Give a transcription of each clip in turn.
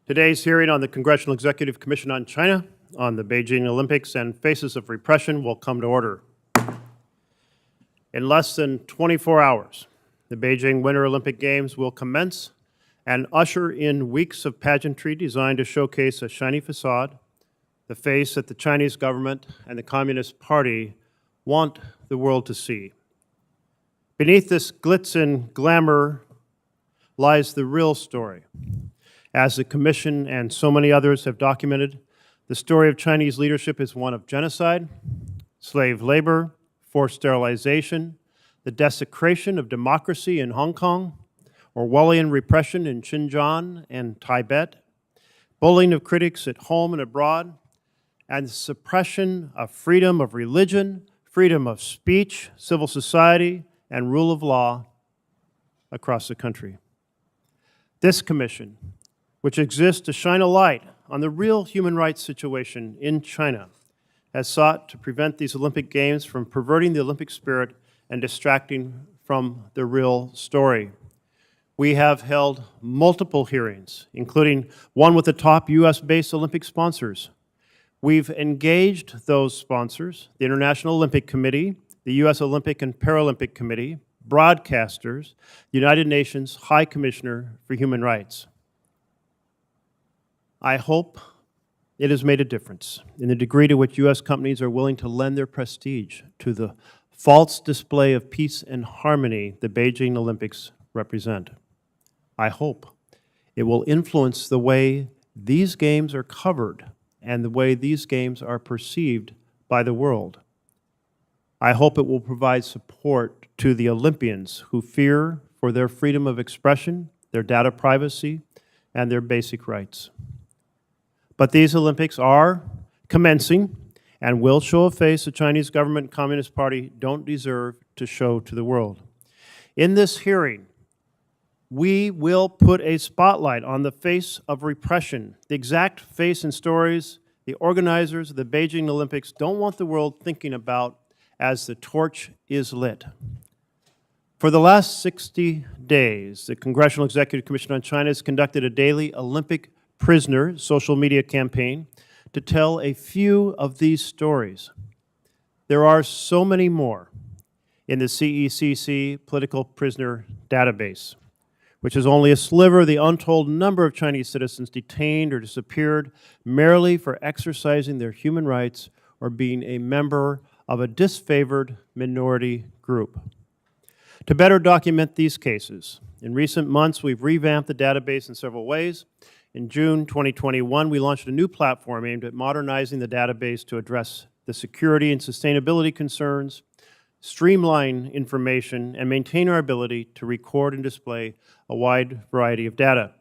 Today's hearing on the Congressional Executive Commission on China, on the Beijing Olympics and faces of repression will come to order. In less than 24 hours, the Beijing Winter Olympic Games will commence and usher in weeks of pageantry designed to showcase a shiny facade, the face that the Chinese government and the Communist Party want the world to see. Beneath this glitz and glamour lies the real story. As the Commission and so many others have documented, the story of Chinese leadership is one of genocide, slave labor, forced sterilization, the desecration of democracy in Hong Kong, Orwellian repression in Xinjiang and Tibet, bullying of critics at home and abroad, and the suppression of freedom of religion, freedom of speech, civil society, and rule of law across the country. This commission, which exists to shine a light on the real human rights situation in China, has sought to prevent these Olympic Games from perverting the Olympic spirit and distracting from the real story. We have held multiple hearings, including one with the top U.S.-based Olympic sponsors. We've engaged those sponsors, the International Olympic Committee, the U.S. Olympic and Paralympic Committee, broadcasters, the United Nations High Commissioner for Human Rights. I hope it has made a difference in the degree to which U.S. companies are willing to lend their prestige to the false display of peace and harmony the Beijing Olympics represent. I hope it will influence the way these games are covered and the way these games are perceived by the world. I hope it will provide support to the Olympians who fear for their freedom of expression, their data privacy, and their basic rights. But these Olympics are commencing and will show a face the Chinese government and Communist Party don't deserve to show to the world. In this hearing, we will put a spotlight on the face of repression, the exact face and stories the organizers of the Beijing Olympics don't want the world thinking about as the torch is lit. For the last 60 days, the Congressional Executive Commission on China has conducted a daily Olympic prisoner social media campaign to tell a few of these stories. There are so many more in the CECC political prisoner database, which is only a sliver of the untold number of Chinese citizens detained or disappeared merely for exercising their human rights or being a member of a disfavored minority group. To better document these cases, in recent months we've revamped the database in several ways. In June 2021, we launched a new platform aimed at modernizing the database to address the security and sustainability concerns, streamline information, and maintain our ability to record and display a wide variety of data.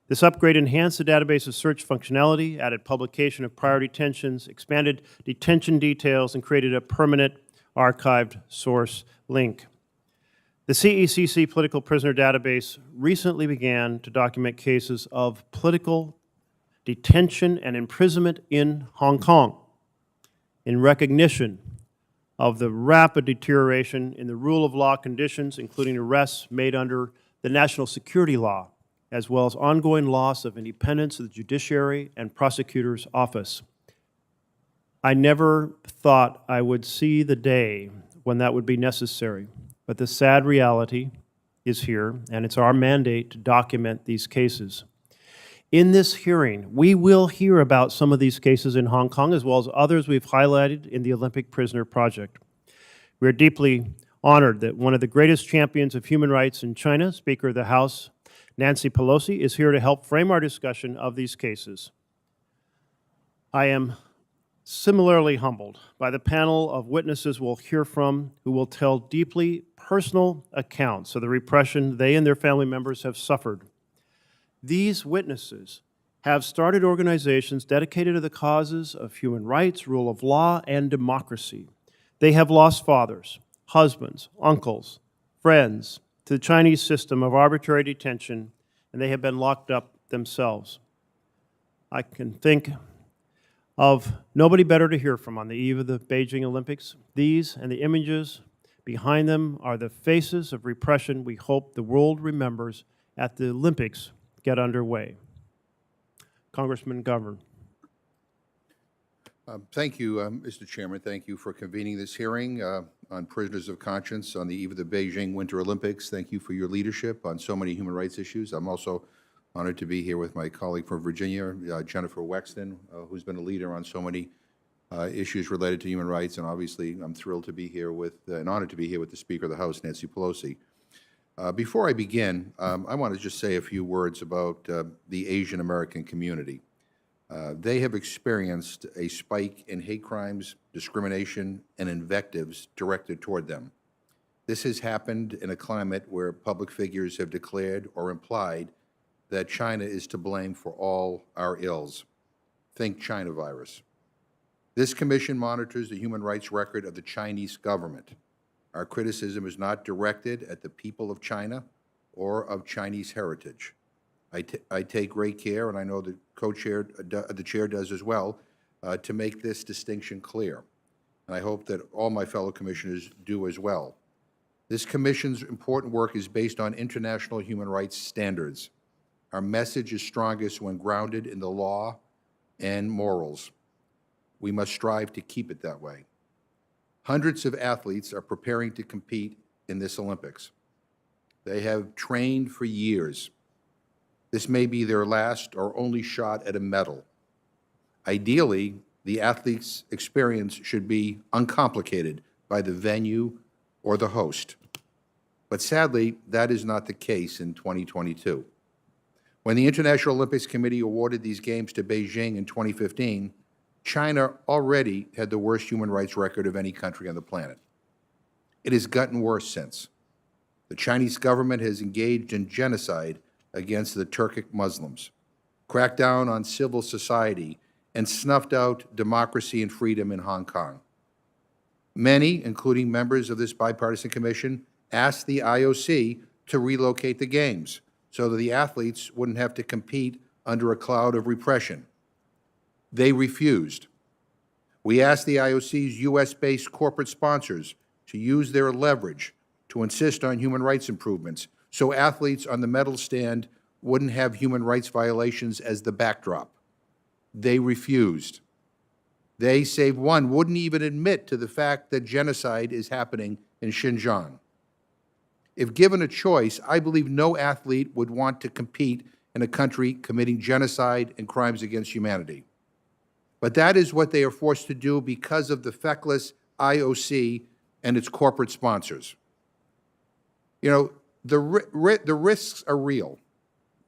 This upgrade enhanced the database's search functionality, added publication of prior detentions, expanded detention details, and created a permanent archived source link. The CECC Political Prisoner Database recently began to document cases of political detention and imprisonment in Hong Kong in recognition of the rapid deterioration in the rule of law conditions, including arrests made under the national security law, as well as ongoing loss of independence of the judiciary and prosecutor's office. I never thought I would see the day when that would be necessary. But the sad reality is here, and it's our mandate to document these cases. In this hearing, we will hear about some of these cases in Hong Kong, as well as others we've highlighted in the Olympic Prisoner Project. We are deeply honored that one of the greatest champions of human rights in China, Speaker of the House, Nancy Pelosi, is here to help frame our discussion of these cases. I am similarly humbled by the panel of witnesses we'll hear from who will tell deeply personal accounts of the repression they and their family members have suffered. These witnesses have started organizations dedicated to the causes of human rights, rule of law, and democracy. They have lost fathers, husbands, uncles, friends to the Chinese system of arbitrary detention, and they have been locked up themselves. I can think of nobody better to hear from on the eve of the Beijing Olympics. These and the images behind them are the faces of repression we hope the world remembers at the Olympics get underway. Congressman Govern. Thank you, Mr. Chairman. Thank you for convening this hearing on prisoners of conscience on the eve of the Beijing Winter Olympics. Thank you for your leadership on so many human rights issues. I'm also honored to be here with my colleague from Virginia, Jennifer Wexton, who's been a leader on so many issues related to human rights. And obviously, I'm thrilled to be here with, and honored to be here with the Speaker of the House, Nancy Pelosi. Before I begin, I want to just say a few words about the Asian American community. They have experienced a spike in hate crimes, discrimination, and invectives directed toward them. This has happened in a climate where public figures have declared or implied that China is to blame for all our ills. Think China virus. This commission monitors the human rights record of the Chinese government. Our criticism is not directed at the people of China or of Chinese heritage. I take great care, and I know the co-chair, the chair does as well, to make this distinction clear. And I hope that all my fellow commissioners do as well. This commission's important work is based on international human rights standards. Our message is strongest when grounded in the law and morals. We must strive to keep it that way. Hundreds of athletes are preparing to compete in this Olympics. They have trained for years. This may be their last or only shot at a medal. Ideally, the athlete's experience should be uncomplicated by the venue or the host. But sadly, that is not the case in 2022. When the International Olympics Committee awarded these Games to Beijing in 2015, China already had the worst human rights record of any country on the planet. It has gotten worse since. The Chinese government has engaged in genocide against the Turkic Muslims, cracked down on civil society, and snuffed out democracy and freedom in Hong Kong. Many, including members of this bipartisan commission, asked the IOC to relocate the Games so that the athletes wouldn't have to compete under a cloud of repression. They refused. We asked the IOC's U.S.-based corporate sponsors to use their leverage to insist on human rights improvements so athletes on the medal stand wouldn't have human rights violations as the backdrop. They refused. They, save one, wouldn't even admit to the fact that genocide is happening in Xinjiang. If given a choice, I believe no athlete would want to compete in a country committing genocide and crimes against humanity. But that is what they are forced to do because of the feckless IOC and its corporate sponsors. You know, the risks are real.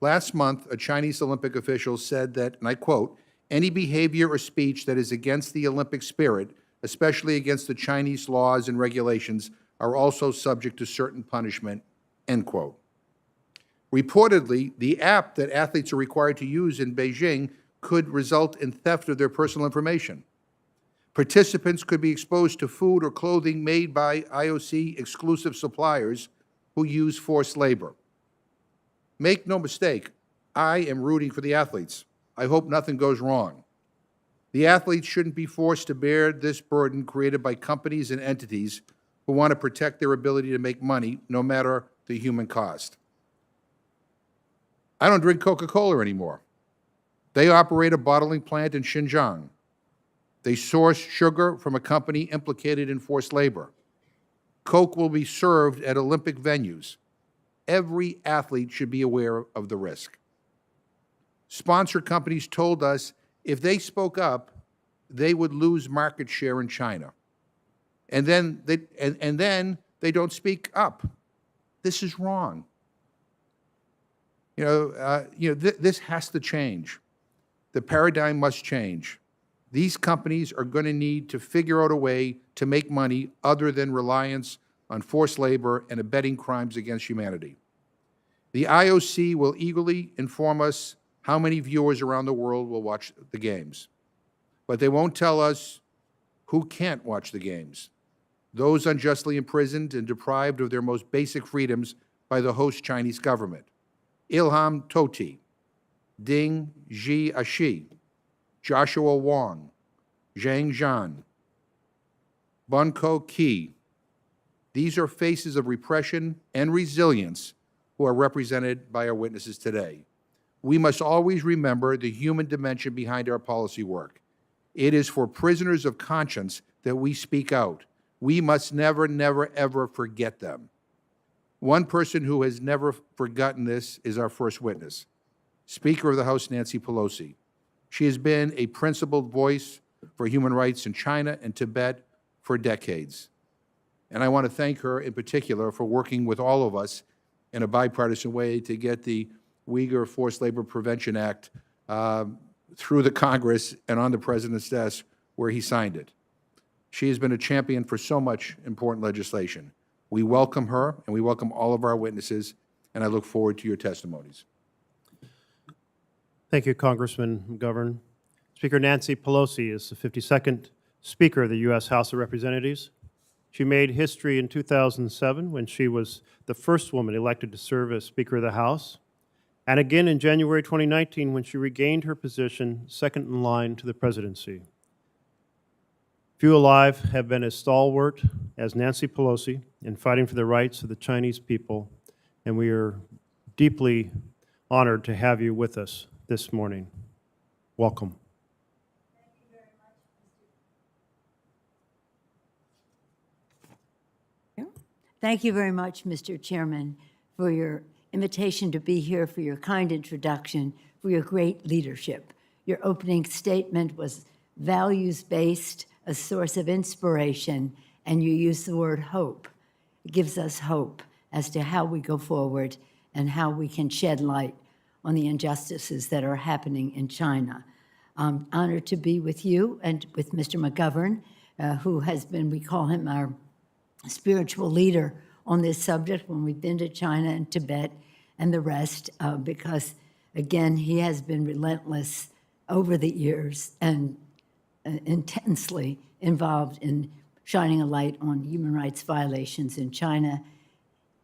Last month, a Chinese Olympic official said that, and I quote, "Any behavior or speech that is against the Olympic spirit, especially against the Chinese laws and regulations, are also subject to certain punishment," end quote. Reportedly, the app that athletes are required to use in Beijing could result in theft of their personal information. Participants could be exposed to food or clothing made by IOC exclusive suppliers who use forced labor. Make no mistake, I am rooting for the athletes. I hope nothing goes wrong. The athletes shouldn't be forced to bear this burden created by companies and entities who want to protect their ability to make money, no matter the human cost. I don't drink Coca-Cola anymore. They operate a bottling plant in Xinjiang. They source sugar from a company implicated in forced labor. Coke will be served at Olympic venues. Every athlete should be aware of the risk. Sponsor companies told us if they spoke up, they would lose market share in China. And then they don't speak up. This is wrong. This has to change. The paradigm must change. These companies are going to need to figure out a way to make money other than reliance on forced labor and abetting crimes against humanity. The IOC will eagerly inform us how many viewers around the world will watch the Games. But they won't tell us who can't watch the Games. Those unjustly imprisoned and deprived of their most basic freedoms by the host Chinese government. Ilham Tohti, Ding Jiaxi, Joshua Wong, Zhang Zhan, Bunko Qi. These are faces of repression and resilience who are represented by our witnesses today. we must always remember the human dimension behind our policy work. It is for prisoners of conscience that we speak out. We must never, never, ever forget them. One person who has never forgotten this is our first witness, Speaker of the House Nancy Pelosi. She has been a principled voice for human rights in China and Tibet for decades. And I want to thank her in particular for working with all of us in a bipartisan way to get the Uyghur Forced Labor Prevention Act through the Congress and on the President's desk where he signed it. She has been a champion for so much important legislation. We welcome her, and we welcome all of our witnesses, and I look forward to your testimonies. Thank you, Congressman McGovern. Speaker Nancy Pelosi is the 52nd Speaker of the U.S. House of Representatives. She made history in 2007 when she was the first woman elected to serve as Speaker of the House, and again in January 2019 when she regained her position second in line to the presidency. Few alive have been as stalwart as Nancy Pelosi in fighting for the rights of the Chinese people, and we are deeply honored to have you with us this morning. Welcome. Thank you very much, Mr. Chairman, for your invitation to be here, for your kind introduction, for your great leadership. Your opening statement was values-based, a source of inspiration, and you used the word hope. It gives us hope as to how we go forward and how we can shed light on the injustices that are happening in China. I'm honored to be with you and with Mr. McGovern, who has been, we call him our spiritual leader on this subject when we've been to China and Tibet and the rest, because, again, he has been relentless over the years and intensely involved in shining a light on human rights violations in China,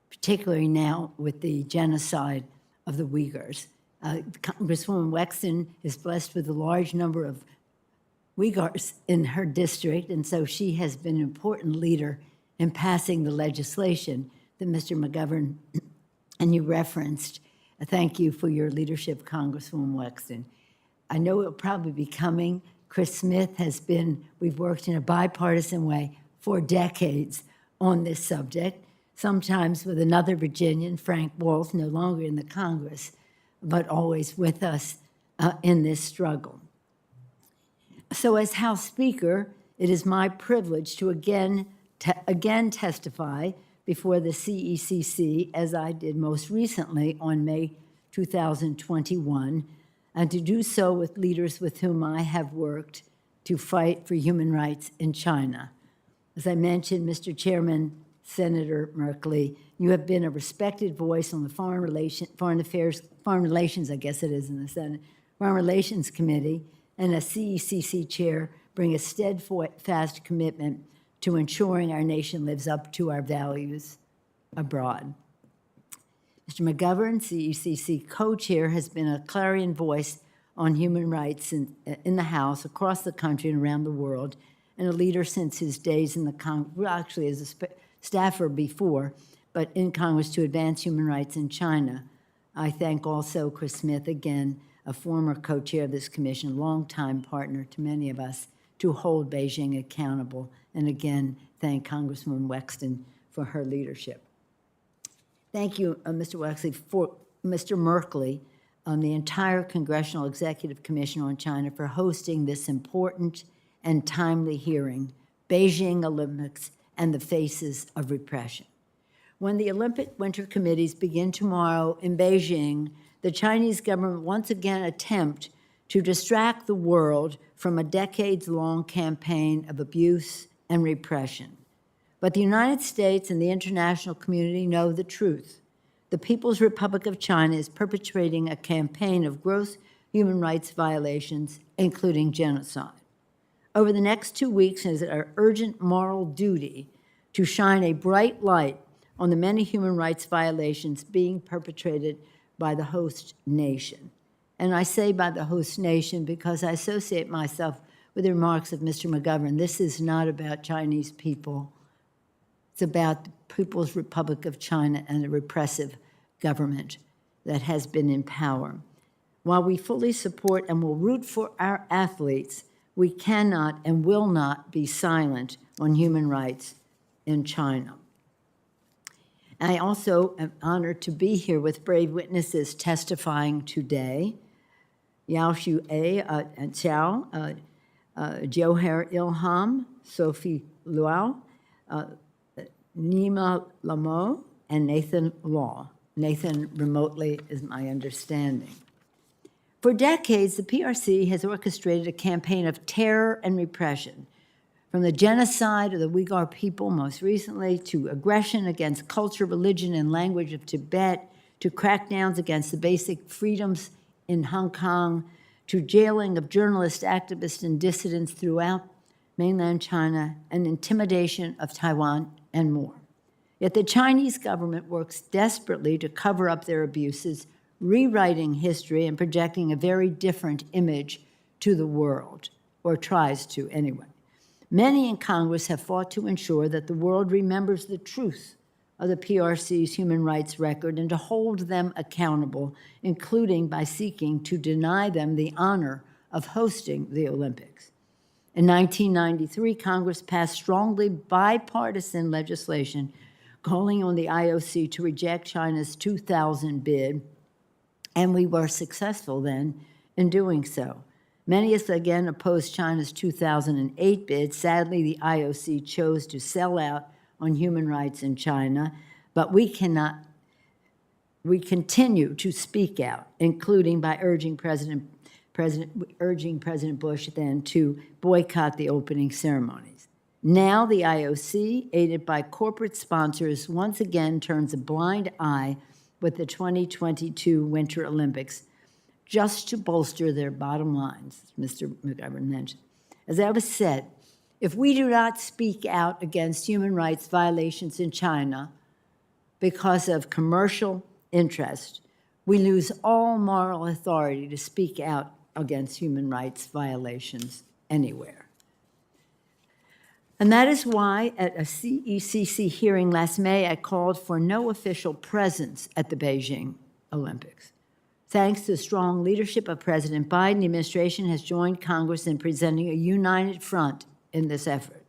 particularly now with the genocide of the Uyghurs. Congresswoman Wexton is blessed with a large number of Uyghurs in her district, and so she has been an important leader in passing the legislation that Mr. McGovern and you referenced. Thank you for your leadership, Congresswoman Wexton. I know it'll probably be coming. Chris Smith has been, we've worked in a bipartisan way for decades on this subject, sometimes with another Virginian, Frank Wolf, no longer in the Congress, but always with us in this struggle. So as House Speaker, it is my privilege to again testify before the CECC, as I did most recently on May 2021, and to do so with leaders with whom I have worked to fight for human rights in China. As I mentioned, Mr. Chairman, Senator Merkley, you have been a respected voice on the Foreign Relations, I guess it is in the Senate, Foreign Relations Committee, and as CECC chair, bring a steadfast commitment to ensuring our nation lives up to our values abroad. Mr. McGovern, CECC co-chair, has been a clarion voice on human rights in the House, across the country and around the world, and a leader since his days in the Congress, well, actually as a staffer before, but in Congress to advance human rights in China. I thank also Chris Smith, again, a former co-chair of this commission, longtime partner to many of us, to hold Beijing accountable. And again, thank Congresswoman Wexton for her leadership. Thank you, Mr. Wexley, for Mr. Merkley, the entire Congressional Executive Commission on China for hosting this important and timely hearing, Beijing Olympics and the Faces of Repression. When the Olympic Winter Committees begin tomorrow in Beijing, the Chinese government once again attempt to distract the world from a decades-long campaign of abuse and repression. But the United States and the international community know the truth. The People's Republic of China is perpetrating a campaign of gross human rights violations, including genocide. Over the next 2 weeks, it is our urgent moral duty to shine a bright light on the many human rights violations being perpetrated by the host nation. And I say by the host nation because I associate myself with the remarks of Mr. McGovern. This is not about Chinese people. It's about the People's Republic of China and the repressive government that has been in power. While we fully support and will root for our athletes, we cannot and will not be silent on human rights in China. I also am honored to be here with brave witnesses testifying today. Yao Xue and Xiao, Johar Ilham, Sophie Luo, Nima Lamo, and Nathan Law. Nathan remotely is my understanding. For decades, the PRC has orchestrated a campaign of terror and repression, from the genocide of the Uyghur people most recently, to aggression against culture, religion, and language of Tibet, to crackdowns against the basic freedoms in Hong Kong, to jailing of journalists, activists, and dissidents throughout mainland China, and intimidation of Taiwan, and more. Yet the Chinese government works desperately to cover up their abuses, rewriting history and projecting a very different image to the world, or tries to anyway. Many in Congress have fought to ensure that the world remembers the truth of the PRC's human rights record and to hold them accountable, including by seeking to deny them the honor of hosting the Olympics. In 1993, Congress passed strongly bipartisan legislation calling on the IOC to reject China's 2000 bid, and we were successful then in doing so. Many of us again opposed China's 2008 bid. Sadly, the IOC chose to sell out on human rights in China, but we continue to speak out, including by urging President Bush then to boycott the opening ceremonies. Now the IOC, aided by corporate sponsors, once again turns a blind eye with the 2022 Winter Olympics, just to bolster their bottom lines, as Mr. McGovern mentioned. As I was said, if we do not speak out against human rights violations in China because of commercial interest, we lose all moral authority to speak out against human rights violations anywhere. And that is why at a CECC hearing last May, I called for no official presence at the Beijing Olympics. Thanks to the strong leadership of President Biden, the administration has joined Congress in presenting a united front in this effort.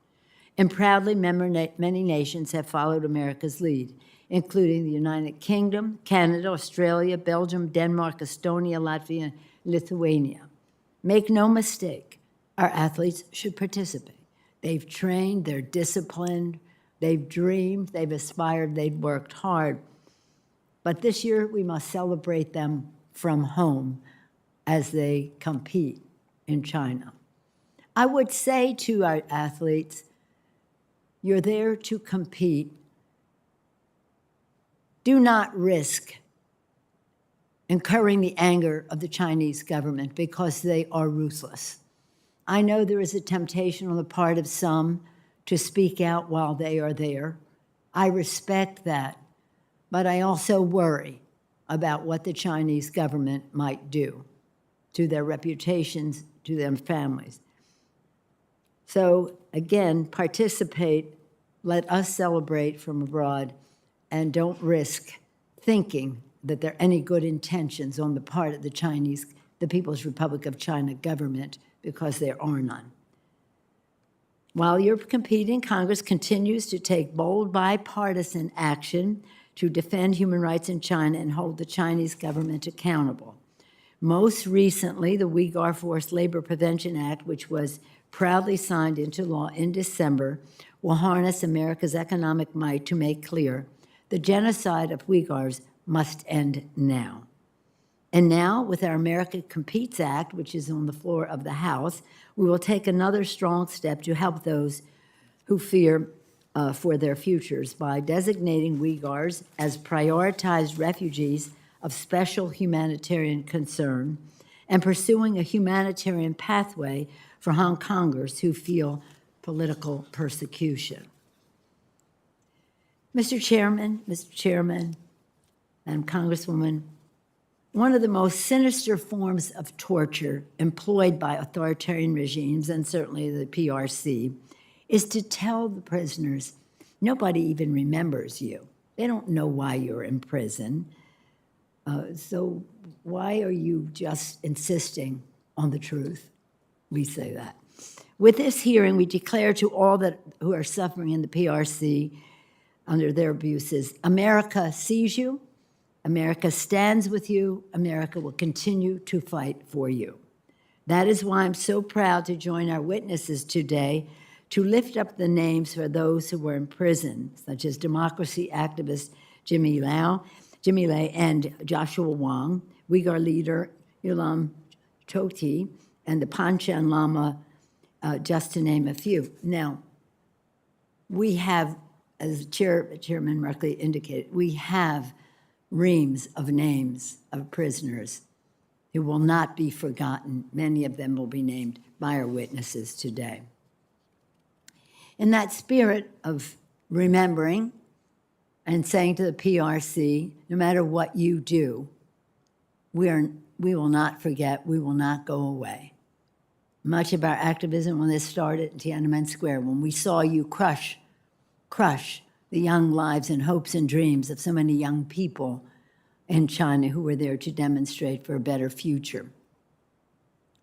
And proudly, many nations have followed America's lead, including the United Kingdom, Canada, Australia, Belgium, Denmark, Estonia, Latvia, and Lithuania. Make no mistake, our athletes should participate. They've trained, they're disciplined, they've dreamed, they've aspired, they've worked hard. But this year, we must celebrate them from home as they compete in China. I would say to our athletes, you're there to compete. Do not risk incurring the anger of the Chinese government because they are ruthless. I know there is a temptation on the part of some to speak out while they are there. I respect that, but I also worry about what the Chinese government might do to their reputations, to their families. So again, participate, let us celebrate from abroad, and don't risk thinking that there are any good intentions on the part of the People's Republic of China government, because there are none. While you're competing, Congress continues to take bold bipartisan action to defend human rights in China and hold the Chinese government accountable. Most recently, the Uyghur Forced Labor Prevention Act, which was proudly signed into law in December, will harness America's economic might to make clear the genocide of Uyghurs must end now. And now, with our America Competes Act, which is on the floor of the House, we will take another strong step to help those who fear for their futures by designating Uyghurs as prioritized refugees of special humanitarian concern and pursuing a humanitarian pathway for Hong Kongers who feel political persecution. Mr. Chairman, and Congresswoman, one of the most sinister forms of torture employed by authoritarian regimes, and certainly the PRC, is to tell the prisoners, nobody even remembers you. They don't know why you're in prison. So why are you just insisting on the truth? We say that. With this hearing, we declare to all that who are suffering in the PRC under their abuses, America sees you, America stands with you, America will continue to fight for you. That is why I'm so proud to join our witnesses today to lift up the names for those who were in prison, such as democracy activist Jimmy Lai and Joshua Wong, Uyghur leader Ilham Tohti, and the Panchen Lama, just to name a few. Now, we have, as Chairman Merkley indicated, we have reams of names of prisoners who will not be forgotten. Many of them will be named by our witnesses today. In that spirit of remembering and saying to the PRC, no matter what you do, we will not forget, we will not go away. Much of our activism when this started in Tiananmen Square, when we saw you crush the young lives and hopes and dreams of so many young people in China who were there to demonstrate for a better future.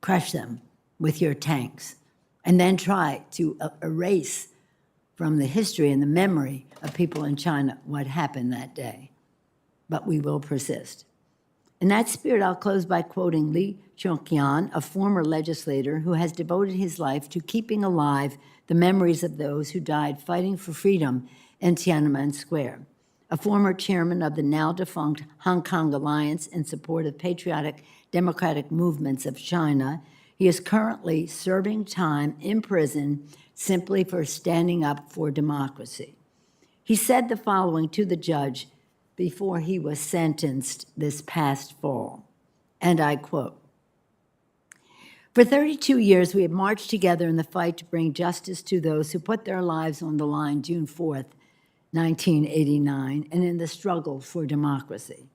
Crush them with your tanks, and then try to erase from the history and the memory of people in China what happened that day. But we will persist. In that spirit, I'll close by quoting Li Chongqian, a former legislator who has devoted his life to keeping alive the memories of those who died fighting for freedom in Tiananmen Square. A former chairman of the now-defunct Hong Kong Alliance in support of patriotic democratic movements of China, he is currently serving time in prison simply for standing up for democracy. He said the following to the judge before he was sentenced this past fall, and I quote, "For 32 years, we have marched together in the fight to bring justice to those who put their lives on the line June 4th, 1989, and in the struggle for democracy.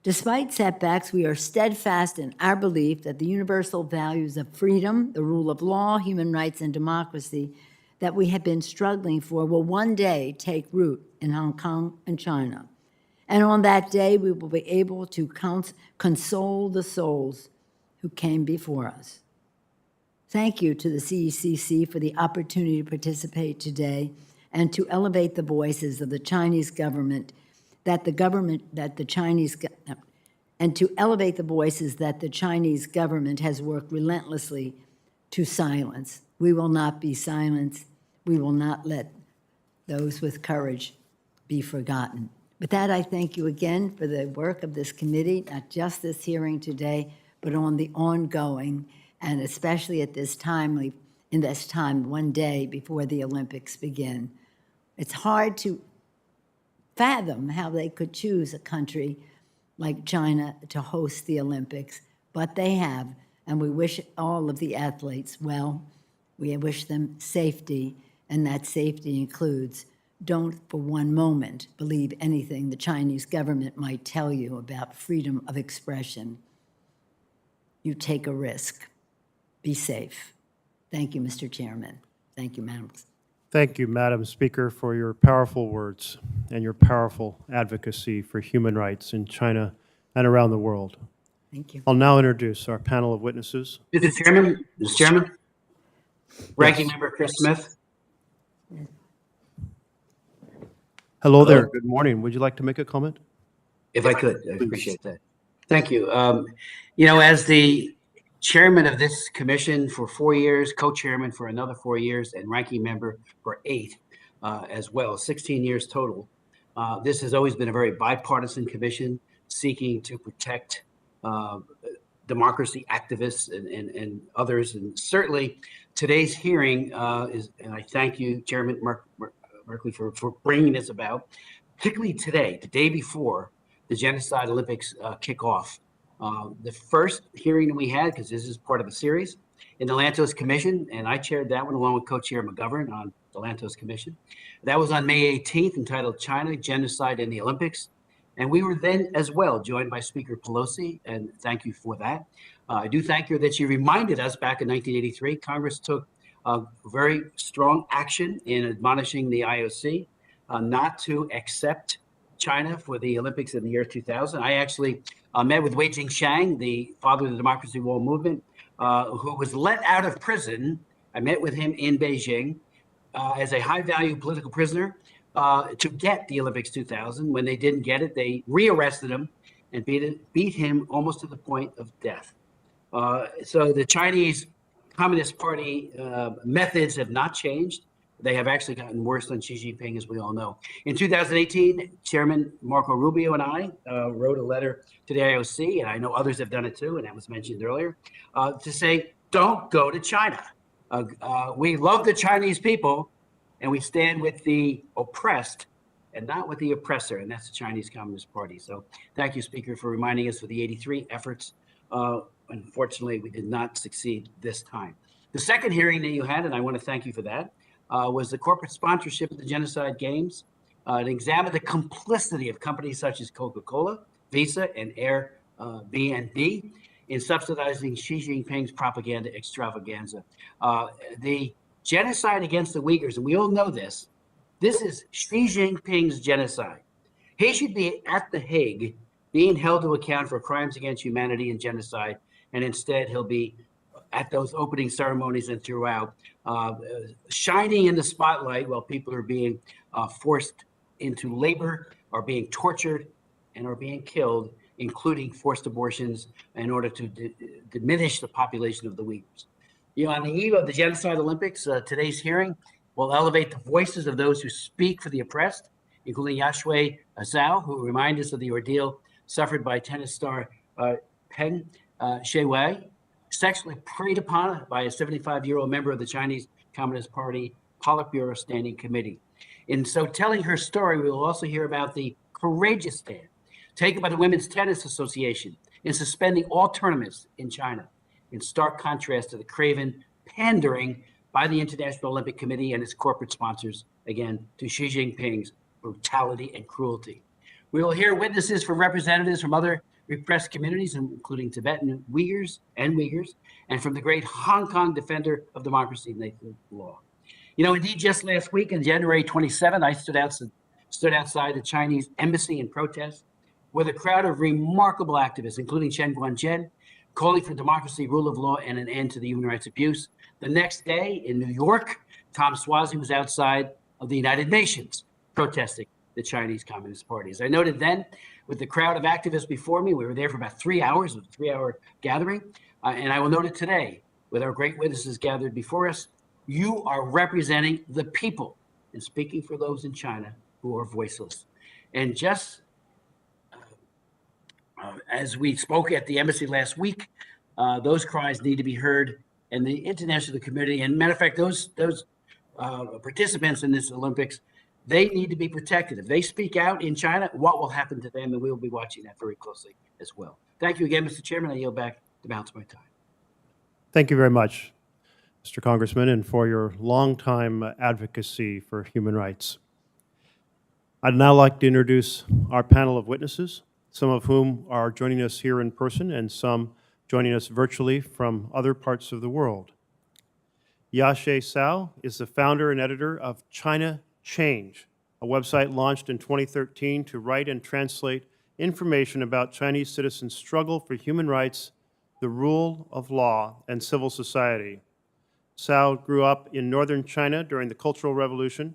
Despite setbacks, we are steadfast in our belief that the universal values of freedom, the rule of law, human rights, and democracy that we have been struggling for will one day take root in Hong Kong and China. And on that day, we will be able to console the souls who came before us." Thank you to the CECC for the opportunity to participate today and to elevate the voices of the Chinese government and to elevate the voices that the Chinese government has worked relentlessly to silence. We will not be silenced. We will not let those with courage be forgotten. With that, I thank you again for the work of this committee, not just this hearing today, but on the ongoing, and especially at this time, one day before the Olympics begin. It's hard to fathom how they could choose a country like China to host the Olympics, but they have, and we wish all of the athletes well. We wish them safety, and that safety includes don't for one moment believe anything the Chinese government might tell you about freedom of expression. You take a risk. Be safe. Thank you, Mr. Chairman. Thank you, Madam. Thank you, Madam Speaker, for your powerful words and your powerful advocacy for human rights in China and around the world. Thank you. I'll now introduce our panel of witnesses. Mr. Chairman, Ranking Member Chris Smith. Hello there. Good morning. Would you like to make a comment? If I could, I appreciate that. Thank you. As the chairman of this commission for 4 years, co-chairman for another 4 years, and ranking member for 8 as well, 16 years total. This has always been a very bipartisan commission seeking to protect democracy activists and others. And certainly today's hearing and I thank you, Chairman Merkley, for bringing this about, particularly today, the day before the Genocide Olympics kick off. The first hearing that we had, because this is part of a series, in the Lantos Commission, and I chaired that one along with Co-Chair McGovern on the Lantos Commission. That was on May 18th, entitled China, Genocide in the Olympics. And we were then as well joined by Speaker Pelosi, and thank you for that. I do thank you that she reminded us back in 1983, Congress took very strong action in admonishing the IOC not to accept China for the Olympics in the year 2000. I actually met with Wei Jingshang, the father of the Democracy Wall movement, who was let out of prison. I met with him in Beijing as a high-value political prisoner to get the Olympics 2000. When they didn't get it, they rearrested him and beat him almost to the point of death. So the Chinese Communist Party methods have not changed. They have actually gotten worse on Xi Jinping, as we all know. In 2018, Chairman Marco Rubio and I wrote a letter to the IOC, and I know others have done it too, and that was mentioned earlier, to say, don't go to China. We love the Chinese people, and we stand with the oppressed and not with the oppressor, and that's the Chinese Communist Party. So thank you, Speaker, for reminding us of the 83 efforts. Unfortunately, we did not succeed this time. The second hearing that you had, and I want to thank you for that, was the corporate sponsorship of the Genocide Games. It examined the complicity of companies such as Coca-Cola, Visa, and Airbnb in subsidizing Xi Jinping's propaganda extravaganza. The genocide against the Uyghurs, and we all know this is Xi Jinping's genocide. He should be at The Hague being held to account for crimes against humanity and genocide, and instead he'll be at those opening ceremonies and throughout, shining in the spotlight while people are being forced into labor, are being tortured, and are being killed, including forced abortions, in order to diminish the population of the Uyghurs. On the eve of the Genocide Olympics, today's hearing will elevate the voices of those who speak for the oppressed, including Yashui Zhao, who remind us of the ordeal suffered by tennis star Peng Shuai, sexually preyed upon by a 75-year-old member of the Chinese Communist Party Politburo Standing Committee. In so telling her story, we will also hear about the courageous stand taken by the Women's Tennis Association in suspending all tournaments in China, in stark contrast to the craven pandering by the International Olympic Committee and its corporate sponsors, again, to Xi Jinping's brutality and cruelty. We will hear witnesses from representatives from other repressed communities, including Tibetan Uyghurs, and from the great Hong Kong defender of democracy, Nathan Law. Indeed, just last week, on January 27, I stood outside the Chinese embassy in protest with a crowd of remarkable activists, including Chen Guangzhen, calling for democracy, rule of law, and an end to the human rights abuse. The next day in New York, Tom Suozzi was outside of the United Nations protesting the Chinese Communist Party. As I noted then, with the crowd of activists before me, we were there for about 3 hours, a 3-hour gathering. And I will note it today, with our great witnesses gathered before us, you are representing the people and speaking for those in China who are voiceless. And just as we spoke at the embassy last week, those cries need to be heard, and the international community, and matter of fact, those participants in this Olympics, they need to be protected. If they speak out in China, what will happen to them? And we will be watching that very closely as well. Thank you again, Mr. Chairman. I yield back the balance of my time. Thank you very much, Mr. Congressman, and for your longtime advocacy for human rights. I'd now like to introduce our panel of witnesses, some of whom are joining us here in person and some joining us virtually from other parts of the world. Yashui Zhao is the founder and editor of China Change, a website launched in 2013 to write and translate information about Chinese citizens' struggle for human rights, the rule of law, and civil society. Zhao grew up in northern China during the Cultural Revolution.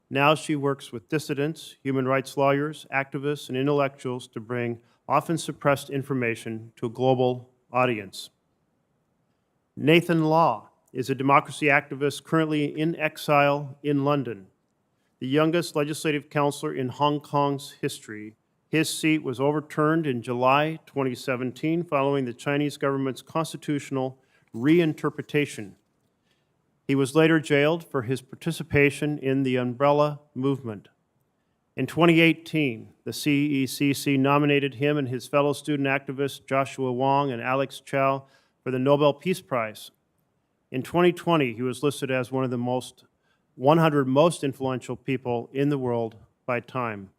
Now she works with dissidents, human rights lawyers, activists, and intellectuals to bring often suppressed information to a global audience. Nathan Law is a democracy activist currently in exile in London. The youngest legislative counselor in Hong Kong's history, his seat was overturned in July 2017 following the Chinese government's constitutional reinterpretation. He was later jailed for his participation in the Umbrella Movement. In 2018, the CECC nominated him and his fellow student activists Joshua Wong and Alex Chow for the Nobel Peace Prize. In 2020, he was listed as one of the 100 most influential people in the world by Time.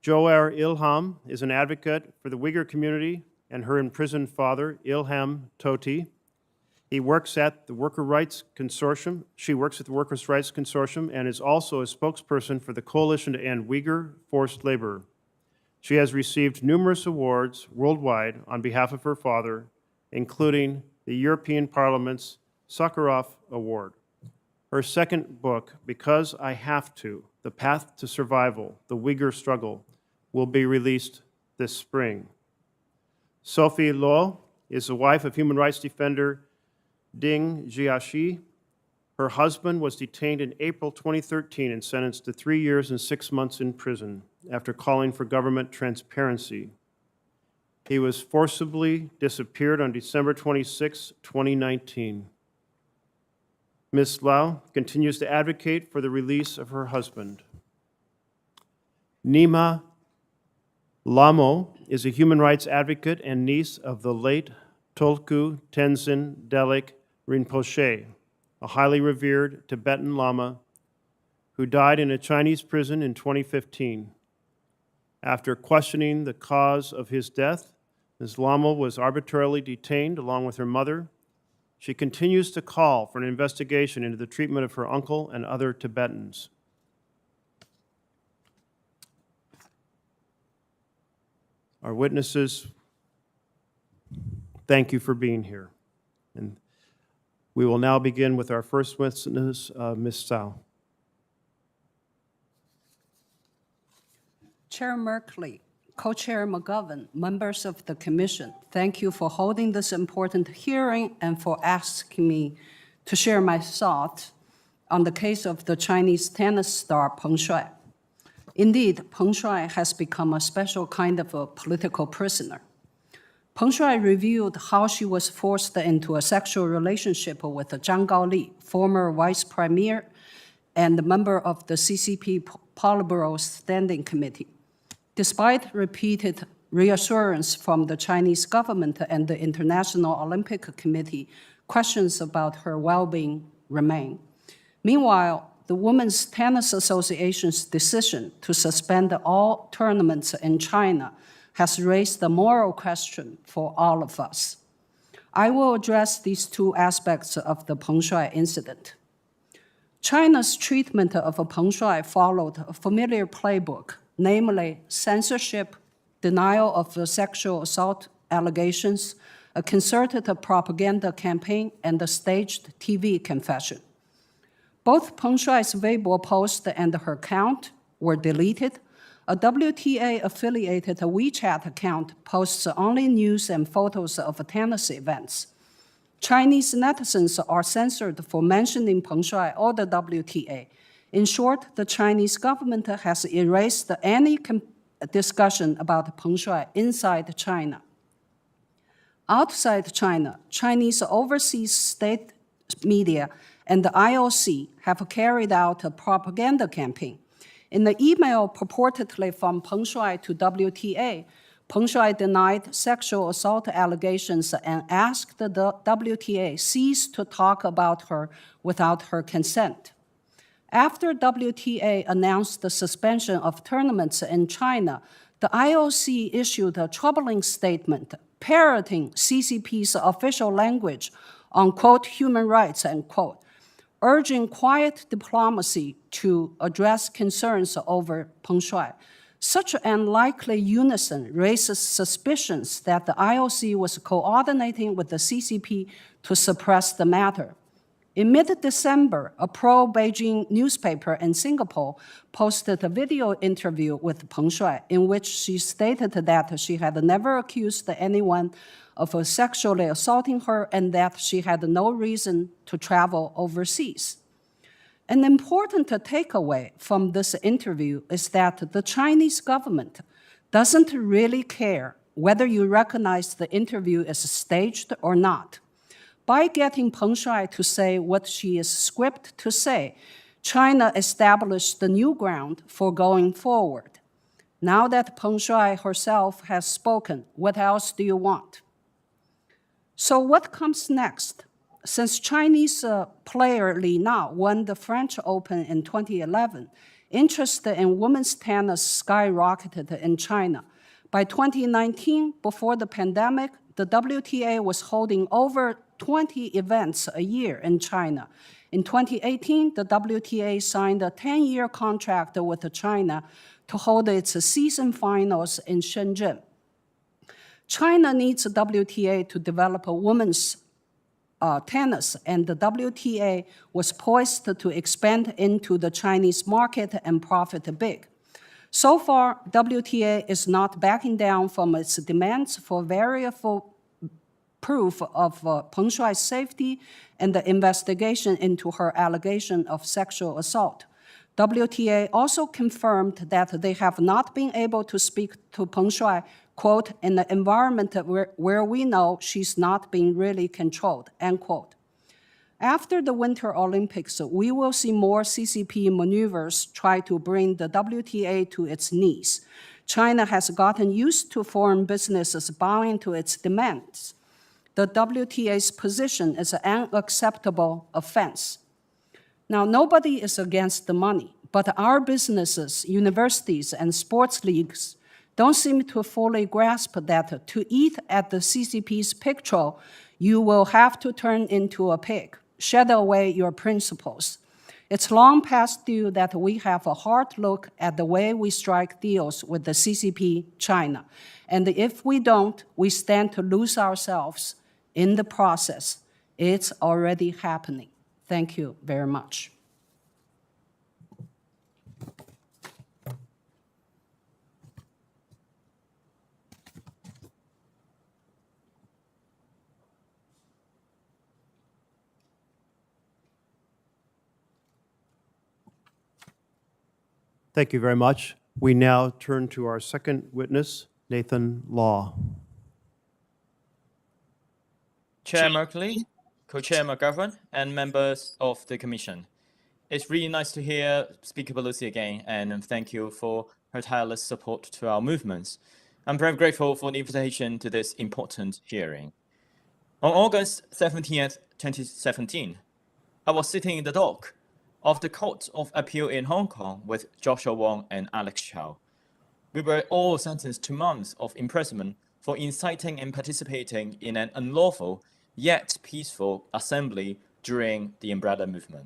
Joer Ilham is an advocate for the Uyghur community and her imprisoned father, Ilham Tohti. He works at the Worker Rights Consortium. She works at the Workers' Rights Consortium and is also a spokesperson for the Coalition to End Uyghur Forced Labor. She has received numerous awards worldwide on behalf of her father, including the European Parliament's Sakharov Award. Her second book, Because I Have to, The Path to Survival, The Uyghur Struggle, will be released this spring. Sophie Luo is the wife of human rights defender Ding Jiaxi. Her husband was detained in April 2013 and sentenced to 3 years and 6 months in prison after calling for government transparency. He was forcibly disappeared on December 26, 2019. Ms. Lau continues to advocate for the release of her husband. Nima Lamo is a human rights advocate and niece of the late Tulku Tenzin Delek Rinpoche, a highly revered Tibetan Lama who died in a Chinese prison in 2015. After questioning the cause of his death, Ms. Lamo was arbitrarily detained along with her mother. She continues to call for an investigation into the treatment of her uncle and other Tibetans. Our witnesses, thank you for being here. And we will now begin with our first witness, Ms. Tsao. Chair Merkley, Co-Chair McGovern, members of the Commission, thank you for holding this important hearing and for asking me to share my thoughts on the case of the Chinese tennis star Peng Shuai. Indeed, Peng Shuai has become a special kind of a political prisoner. Peng Shuai revealed how she was forced into a sexual relationship with Zhang Gaoli, former vice premier and member of the CCP Politburo Standing Committee. Despite repeated reassurance from the Chinese government and the International Olympic Committee, questions about her well-being remain. Meanwhile, the Women's Tennis Association's decision to suspend all tournaments in China has raised the moral question for all of us. I will address these two aspects of the Peng Shuai incident. China's treatment of Peng Shuai followed a familiar playbook, namely censorship, denial of sexual assault allegations, a concerted propaganda campaign, and a staged TV confession. Both Peng Shuai's Weibo post and her account were deleted. A WTA-affiliated WeChat account posts only news and photos of tennis events. Chinese netizens are censored for mentioning Peng Shuai or the WTA. In short, the Chinese government has erased any discussion about Peng Shuai inside China. Outside China, Chinese overseas state media and the IOC have carried out a propaganda campaign. In the email purportedly from Peng Shuai to WTA, Peng Shuai denied sexual assault allegations and asked the WTA cease to talk about her without her consent. After WTA announced the suspension of tournaments in China, the IOC issued a troubling statement parroting CCP's official language on, quote, human rights, end quote, urging quiet diplomacy to address concerns over Peng Shuai. Such unlikely unison raises suspicions that the IOC was coordinating with the CCP to suppress the matter. In mid-December, a pro-Beijing newspaper in Singapore posted a video interview with Peng Shuai in which she stated that she had never accused anyone of sexually assaulting her and that she had no reason to travel overseas. An important takeaway from this interview is that the Chinese government doesn't really care whether you recognize the interview as staged or not. By getting Peng Shuai to say what she is scripted to say, China established the new ground for going forward. Now that Peng Shuai herself has spoken, what else do you want? So what comes next? Since Chinese player Li Na won the French Open in 2011, interest in women's tennis skyrocketed in China. By 2019, before the pandemic, the WTA was holding over 20 events a year in China. In 2018, the WTA signed a 10-year contract with China to hold its season finals in Shenzhen. China needs the WTA to develop a women's tennis, and the WTA was poised to expand into the Chinese market and profit big. So far, WTA is not backing down from its demands for variable proof of Peng Shuai's safety and the investigation into her allegation of sexual assault. WTA also confirmed that they have not been able to speak to Peng Shuai, quote, in an environment where we know she's not being really controlled, end quote. After the Winter Olympics, we will see more CCP maneuvers try to bring the WTA to its knees. China has gotten used to foreign businesses bowing to its demands. The WTA's position is an unacceptable offense. Now, nobody is against the money, but our businesses, universities, and sports leagues don't seem to fully grasp that to eat at the CCP's pig trough, you will have to turn into a pig. Shed away your principles. It's long past due that we have a hard look at the way we strike deals with the CCP China. And if we don't, we stand to lose ourselves in the process. It's already happening. Thank you very much. Thank you very much. We now turn to our second witness, Nathan Law. Chair Merkley, Co-Chair McGovern, and members of the Commission. It's really nice to hear Speaker Pelosi again, and thank you for her tireless support to our movements. I'm very grateful for the invitation to this important hearing. On August 17th, 2017, I was sitting in the dock of the Court of Appeal in Hong Kong with Joshua Wong and Alex Chow. We were all sentenced to months of imprisonment for inciting and participating in an unlawful yet peaceful assembly during the Umbrella Movement.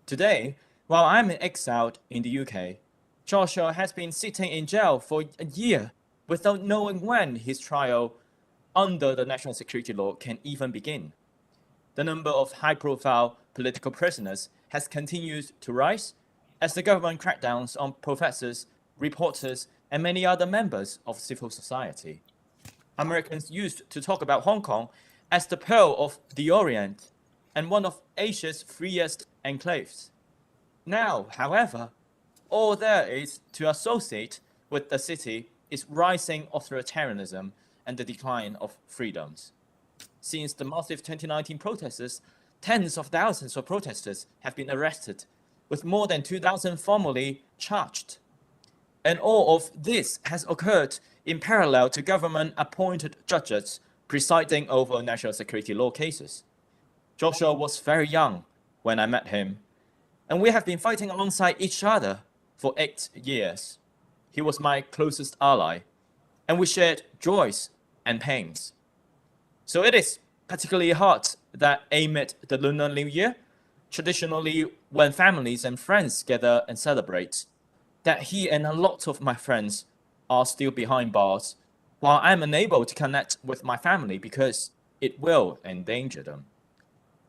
Today, while I'm exiled in the UK, Joshua has been sitting in jail for a year without knowing when his trial under the national security law can even begin. The number of high-profile political prisoners has continued to rise as the government crackdowns on professors, reporters, and many other members of civil society. Americans used to talk about Hong Kong as the Pearl of the Orient and one of Asia's freest enclaves. Now, however, all there is to associate with the city is rising authoritarianism and the decline of freedoms. Since the massive 2019 protests, tens of thousands of protesters have been arrested, with more than 2,000 formally charged. And all of this has occurred in parallel to government-appointed judges presiding over national security law cases. Joshua was very young when I met him, and we have been fighting alongside each other for 8 years. He was my closest ally, and we shared joys and pains. So it is particularly hard that amid the Lunar New Year, traditionally when families and friends gather and celebrate, that he and a lot of my friends are still behind bars, while I'm unable to connect with my family because it will endanger them.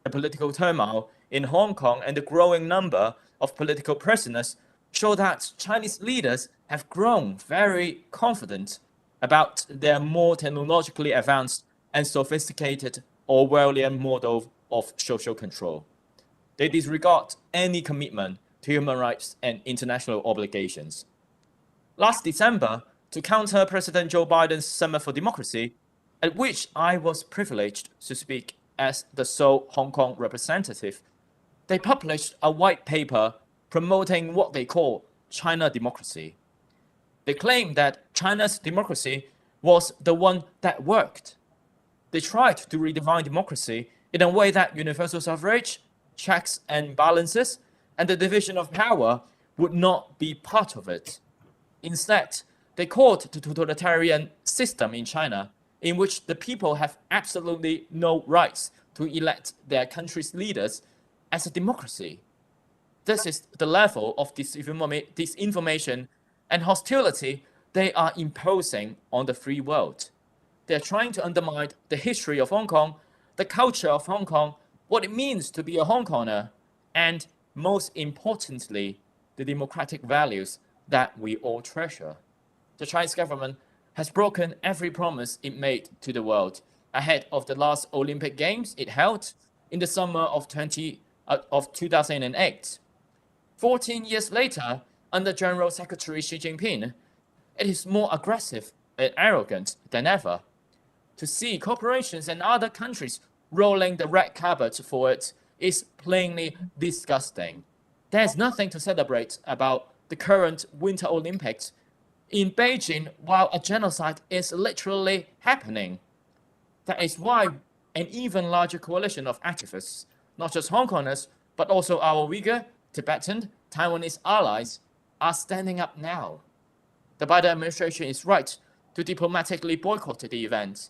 The political turmoil in Hong Kong and the growing number of political prisoners show that Chinese leaders have grown very confident about their more technologically advanced and sophisticated Orwellian model of social control. They disregard any commitment to human rights and international obligations. Last December, to counter President Joe Biden's Summit for Democracy, at which I was privileged to speak as the sole Hong Kong representative, they published a white paper promoting what they call China democracy. They claim that China's democracy was the one that worked. They tried to redefine democracy in a way that universal suffrage, checks and balances, and the division of power would not be part of it. Instead, they called the totalitarian system in China in which the people have absolutely no rights to elect their country's leaders as a democracy. This is the level of disinformation and hostility they are imposing on the free world. They're trying to undermine the history of Hong Kong, the culture of Hong Kong, what it means to be a Hong Konger, and most importantly, the democratic values that we all treasure. The Chinese government has broken every promise it made to the world ahead of the last Olympic Games it held in the summer of 2008. 14 years later, under General Secretary Xi Jinping, it is more aggressive and arrogant than ever. To see corporations and other countries rolling the red carpet for it is plainly disgusting. There's nothing to celebrate about the current Winter Olympics in Beijing while a genocide is literally happening. That is why an even larger coalition of activists, not just Hong Kongers, but also our Uyghur, Tibetan, Taiwanese allies, are standing up now. The Biden administration is right to diplomatically boycott the event,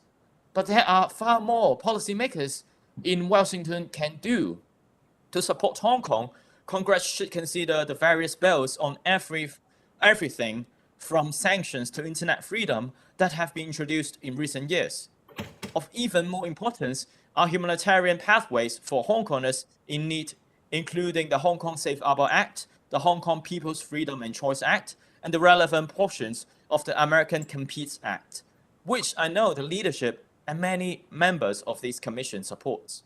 but there are far more policymakers in Washington can do. To support Hong Kong, Congress should consider the various bills on everything from sanctions to internet freedom that have been introduced in recent years. Of even more importance are humanitarian pathways for Hong Kongers in need, including the Hong Kong Safe Harbor Act, the Hong Kong People's Freedom and Choice Act, and the relevant portions of the American Competes Act, which I know the leadership and many members of this commission supports.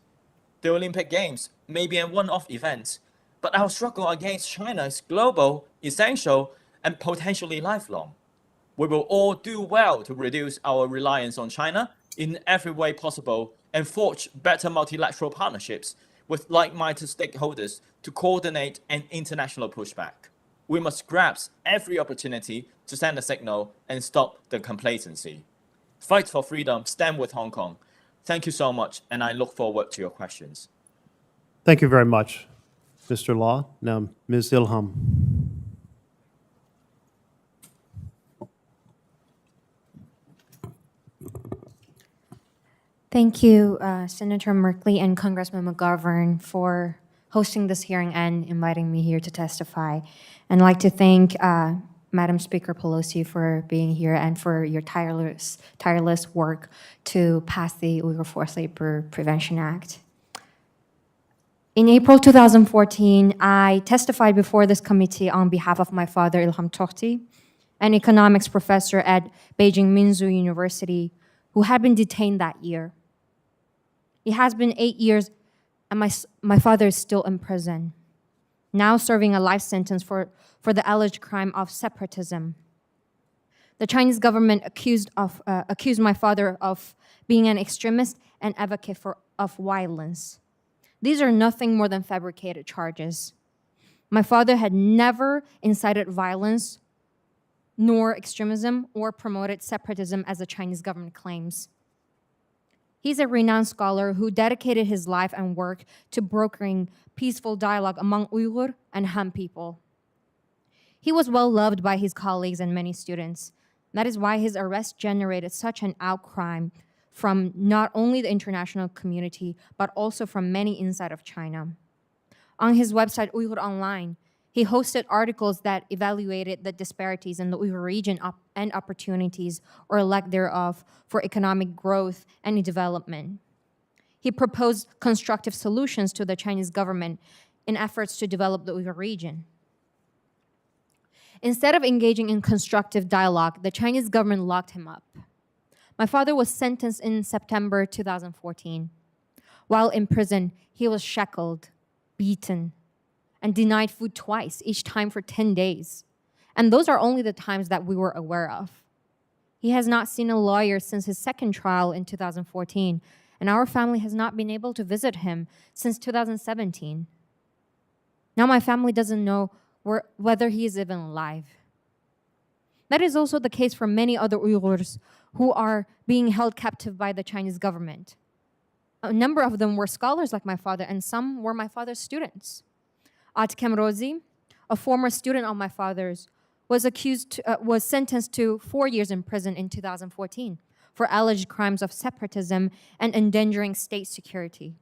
The Olympic Games may be a one-off event, but our struggle against China is global, essential, and potentially lifelong. We will all do well to reduce our reliance on China in every way possible and forge better multilateral partnerships with like-minded stakeholders to coordinate an international pushback. We must grasp every opportunity to send a signal and stop the complacency. Fight for freedom, stand with Hong Kong. Thank you so much, and I look forward to your questions. Thank you very much, Mr. Law. Now, Ms. Ilham. Thank you, Senator Merkley and Congressman McGovern, for hosting this hearing and inviting me here to testify. And I'd like to thank Madam Speaker Pelosi for being here and for your tireless work to pass the Uyghur Forced Labor Prevention Act. In April 2014, I testified before this committee on behalf of my father, Ilham Tohti, an economics professor at Beijing Minzu University, who had been detained that year. It has been 8 years, and my father is still in prison, now serving a life sentence for the alleged crime of separatism. The Chinese government accused my father of being an extremist and advocate of violence. These are nothing more than fabricated charges. My father had never incited violence, nor extremism, or promoted separatism as the Chinese government claims. He's a renowned scholar who dedicated his life and work to brokering peaceful dialogue among Uyghur and Han people. He was well loved by his colleagues and many students. That is why his arrest generated such an outcry from not only the international community, but also from many inside of China. On his website, Uyghur Online, he hosted articles that evaluated the disparities in the Uyghur region and opportunities, or lack thereof, for economic growth and development. He proposed constructive solutions to the Chinese government in efforts to develop the Uyghur region. Instead of engaging in constructive dialogue, the Chinese government locked him up. My father was sentenced in September 2014. While in prison, he was shackled, beaten, and denied food twice, each time for 10 days. And those are only the times that we were aware of. He has not seen a lawyer since his second trial in 2014, and our family has not been able to visit him since 2017. Now my family doesn't know whether he is even alive. That is also the case for many other Uyghurs who are being held captive by the Chinese government. A number of them were scholars like my father, and some were my father's students. Atkem Rozi, a former student of my father's, was sentenced to 4 years in prison in 2014 for alleged crimes of separatism and endangering state security.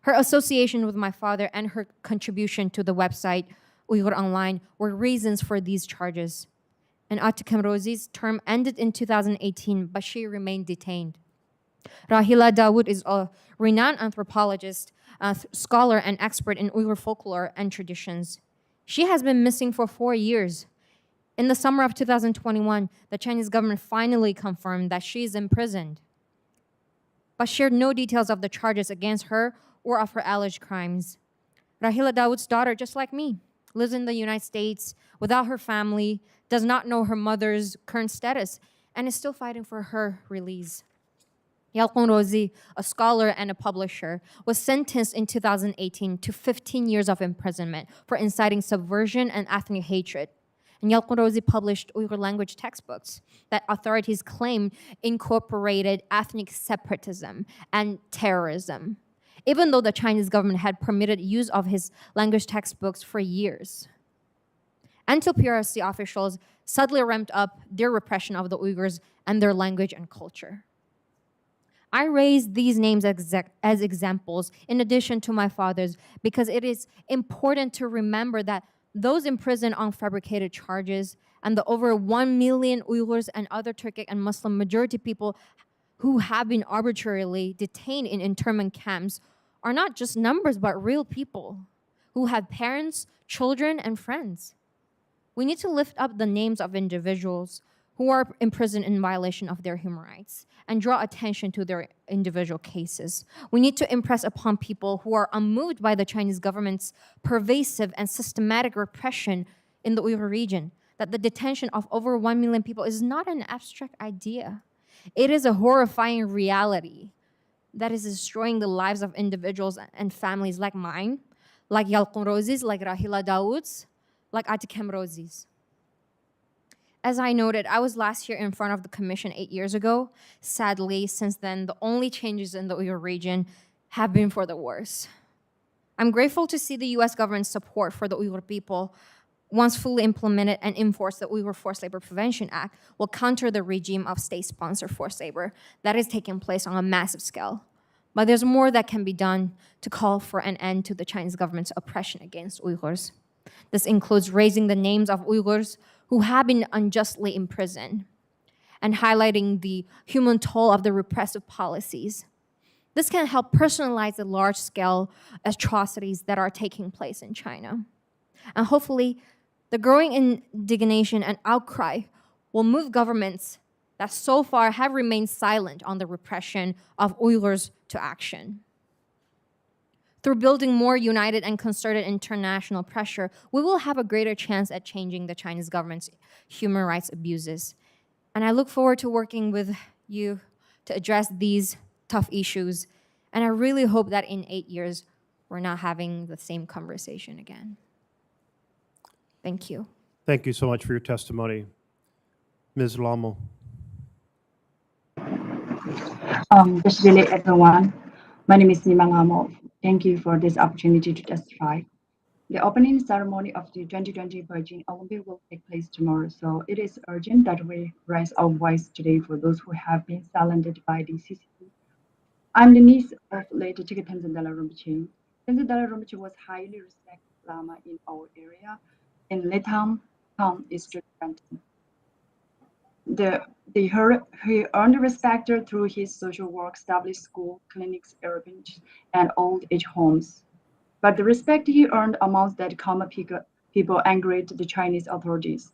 Her association with my father and her contribution to the website Uyghur Online were reasons for these charges. And Atikem Rozi's term ended in 2018, but she remained detained. Rahila Dawood is a renowned anthropologist, scholar, and expert in Uyghur folklore and traditions. She has been missing for 4 years. In the summer of 2021, the Chinese government finally confirmed that she is imprisoned, but shared no details of the charges against her or of her alleged crimes. Rahila Dawood's daughter, just like me, lives in the United States without her family, does not know her mother's current status, and is still fighting for her release. Yalqun Rozi, a scholar and a publisher, was sentenced in 2018 to 15 years of imprisonment for inciting subversion and ethnic hatred. And Yalqun Rozi published Uyghur language textbooks that authorities claim incorporated ethnic separatism and terrorism, even though the Chinese government had permitted use of his language textbooks for years. Until PRC officials suddenly ramped up their repression of the Uyghurs and their language and culture. I raise these names as examples in addition to my father's because it is important to remember that those imprisoned on fabricated charges and the over 1 million Uyghurs and other Turkic and Muslim majority people who have been arbitrarily detained in internment camps are not just numbers but real people who have parents, children, and friends. We need to lift up the names of individuals who are imprisoned in violation of their human rights and draw attention to their individual cases. We need to impress upon people who are unmoved by the Chinese government's pervasive and systematic repression in the Uyghur region that the detention of over 1 million people is not an abstract idea. It is a horrifying reality that is destroying the lives of individuals and families like mine, like Yalqun Rozi's, like Rahila Dawood's, like Atikem Rozi's. As I noted, I was last year in front of the commission 8 years ago. Sadly, since then, the only changes in the Uyghur region have been for the worse. I'm grateful to see the US government's support for the Uyghur people, once fully implemented and enforced, the Uyghur Forced Labor Prevention Act will counter the regime of state-sponsored forced labor that is taking place on a massive scale. But there's more that can be done to call for an end to the Chinese government's oppression against Uyghurs. This includes raising the names of Uyghurs who have been unjustly imprisoned and highlighting the human toll of the repressive policies. This can help personalize the large-scale atrocities that are taking place in China. And hopefully, the growing indignation and outcry will move governments that so far have remained silent on the repression of Uyghurs to action. Through building more united and concerted international pressure, we will have a greater chance at changing the Chinese government's human rights abuses. And I look forward to working with you to address these tough issues. And I really hope that in 8 years, we're not having the same conversation again. Thank you. Thank you so much for your testimony. Ms. Lamo. Good day, everyone. My name is Nimang Amo. Thank you for this opportunity to testify. The opening ceremony of the 2020 Beijing Olympic will take place tomorrow, so it is urgent that we raise our voice today for those who have been silenced by the CCP. I'm the niece of late Tengku Tenzin Dalai Rinpoche. Tenzin Dalai Rinpoche was highly respected Lama in our area, in Letham town, Eastern Banten. He earned respect through his social work, established school, clinics, orphanages, and old age homes. But the respect he earned amongst that common people angered the Chinese authorities.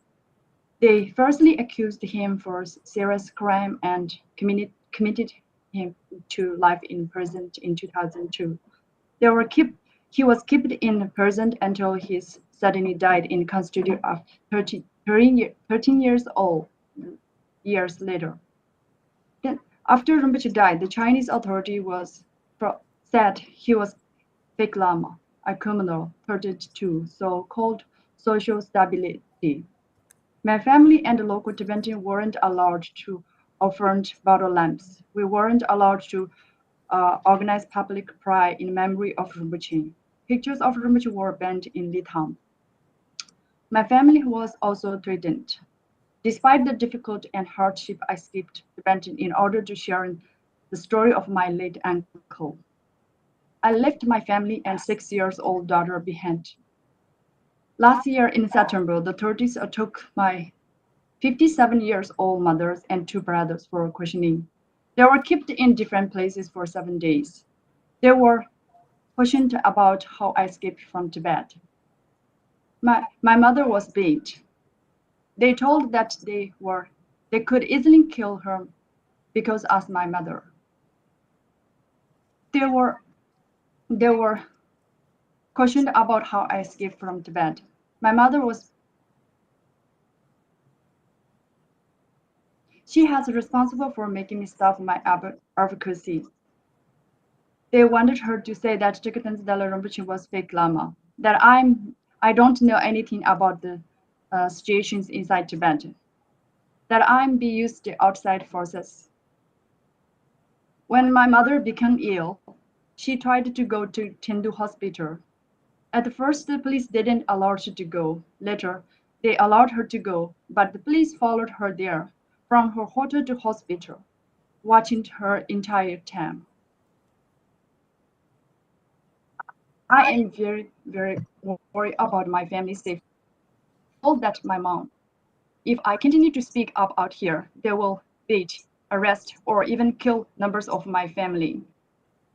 They firstly accused him for serious crime and committed him to life in prison in 2002. He was kept in prison until he suddenly died in custody of 13 years old. Years later. Then, after Rinpoche died, the Chinese authority said he was fake Lama, a criminal, 32, so-called social stability. My family and the local Tibetan weren't allowed to offer bottle lamps. We weren't allowed to organize public prayer in memory of Rinpoche. Pictures of Rinpoche were banned in Letham. My family was also threatened. Despite the difficulty and hardship, I skipped Tibetan in order to share the story of my late uncle. I left my family and 6-year-old daughter behind. Last year in September, the authorities took my 57-year-old mother and 2 brothers for questioning. They were kept in different places for 7 days. They were questioned about how I escaped from Tibet. My mother was beat. They told that they could easily kill her because as my mother. They were questioned about how I escaped from Tibet. My mother she has responsible for making me stop my advocacy. They wanted her to say that Jigten Dalai Rinpoche was fake Lama, that I don't know anything about the situations inside Tibet, that I'm being used to outside forces. When my mother became ill, she tried to go to Tindu Hospital. At first, the police didn't allow her to go. Later, they allowed her to go, but the police followed her there, from her hotel to hospital, watching her entire time. I am very, very worried about my family's safety. I told that my mom, if I continue to speak up out here, they will beat, arrest, or even kill members of my family.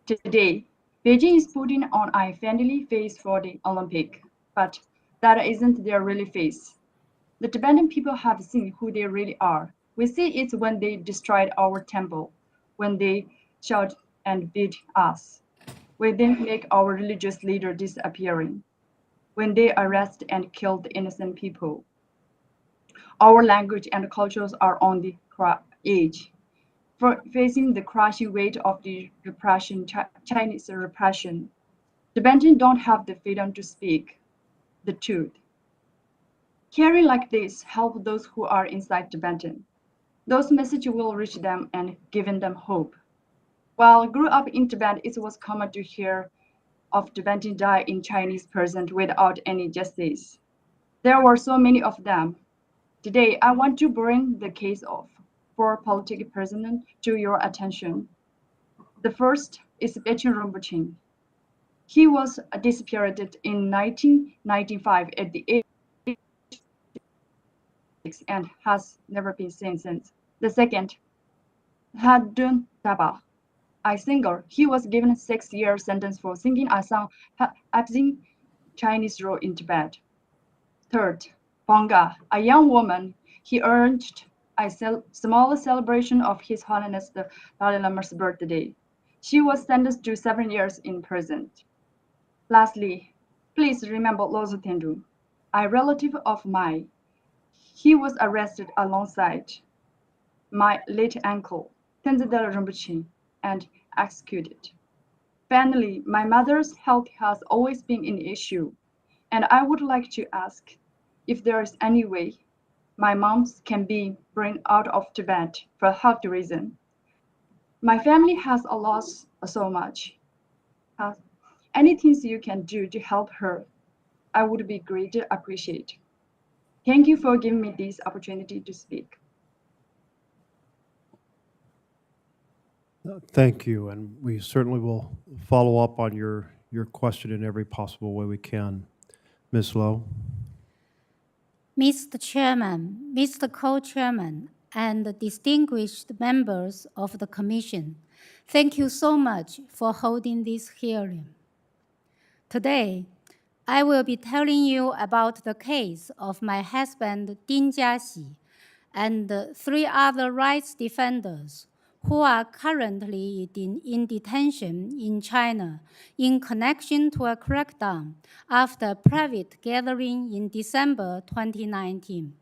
Today, Beijing is putting on a friendly face for the Olympic, but that isn't their real face. The Tibetan people have seen who they really are. We see it when they destroyed our temple, when they shout and beat us, when they make our religious leader disappearing, when they arrest and kill the innocent people. Our language and cultures are on the edge, facing the crushing weight of the repression, Chinese repression. Tibetans don't have the freedom to speak the truth. Hearing like this help those who are inside Tibetan. Those messages will reach them and giving them hope. While I grew up in Tibet, it was common to hear of Tibetan die in Chinese prison without any justice. There were so many of them. Today, I want to bring the case of 4 political prisoners to your attention. The first is Bechen Rinpoche. He was disappeared in 1995 at the age of 6 and has never been seen since. The second, Hadun Taba, a singer. He was given a 6-year sentence for singing a song abusing Chinese rule in Tibet. Third, Bonga, a young woman. He arranged a small celebration of His Holiness the Dalai Lama's birthday. She was sentenced to 7 years in prison. Lastly, please remember Lozo Tendru, a relative of mine. He was arrested alongside my late uncle, Tenzin Dalai Rinpoche, and executed. Finally, my mother's health has always been an issue, and I would like to ask if there is any way my mom can be brought out of Tibet for health reasons. My family has lost so much. Anything you can do to help her, I would be greatly appreciated. Thank you for giving me this opportunity to speak. Thank you, and we certainly will follow up on your question in every possible way we can. Ms. Lowe? Mr. Chairman, Mr. Co-Chairman, and distinguished members of the Commission, thank you so much for holding this hearing. Today, I will be telling you about the case of my husband Ding Jiaxi and 3 other rights defenders who are currently in detention in China in connection to a crackdown after a private gathering in December 2019.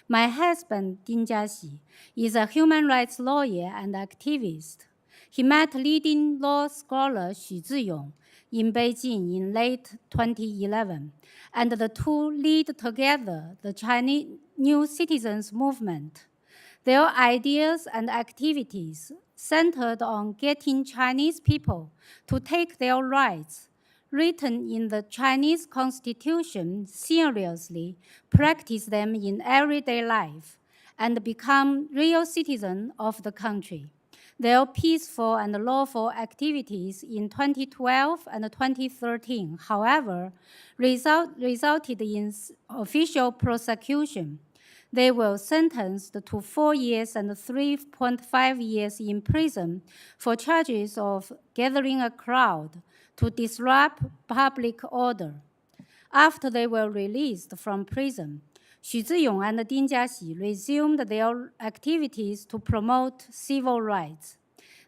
My husband, Ding Jiaxi, is a human rights lawyer and activist. He met leading law scholar Xu Ziyong in Beijing in late 2011, and the two lead together the Chinese New Citizens Movement. Their ideas and activities centered on getting Chinese people to take their rights, written in the Chinese Constitution, seriously, practice them in everyday life, and become real citizens of the country. Their peaceful and lawful activities in 2012 and 2013, however, resulted in official prosecution. They were sentenced to 4 years and 3.5 years in prison for charges of gathering a crowd to disrupt public order. After they were released from prison, Xu Ziyong and Ding Jiaxi resumed their activities to promote civil rights.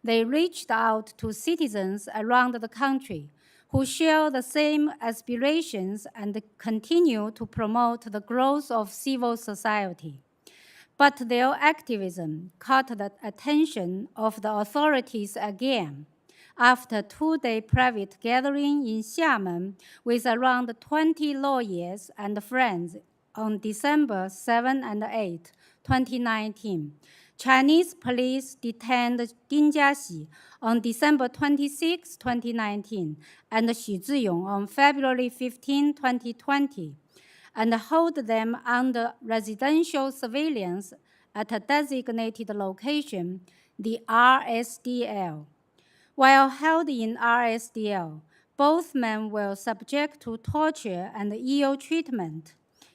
They reached out to citizens around the country who share the same aspirations and continue to promote the growth of civil society. But their activism caught the attention of the authorities again after a 2-day private gathering in Xiamen with around 20 lawyers and friends on December 7 and 8, 2019. Chinese police detained Ding Jiaxi on December 26, 2019, and Xu Ziyong on February 15, 2020, and held them under residential surveillance at a designated location, the RSDL. While held in RSDL, both men were subject to torture and ill treatment,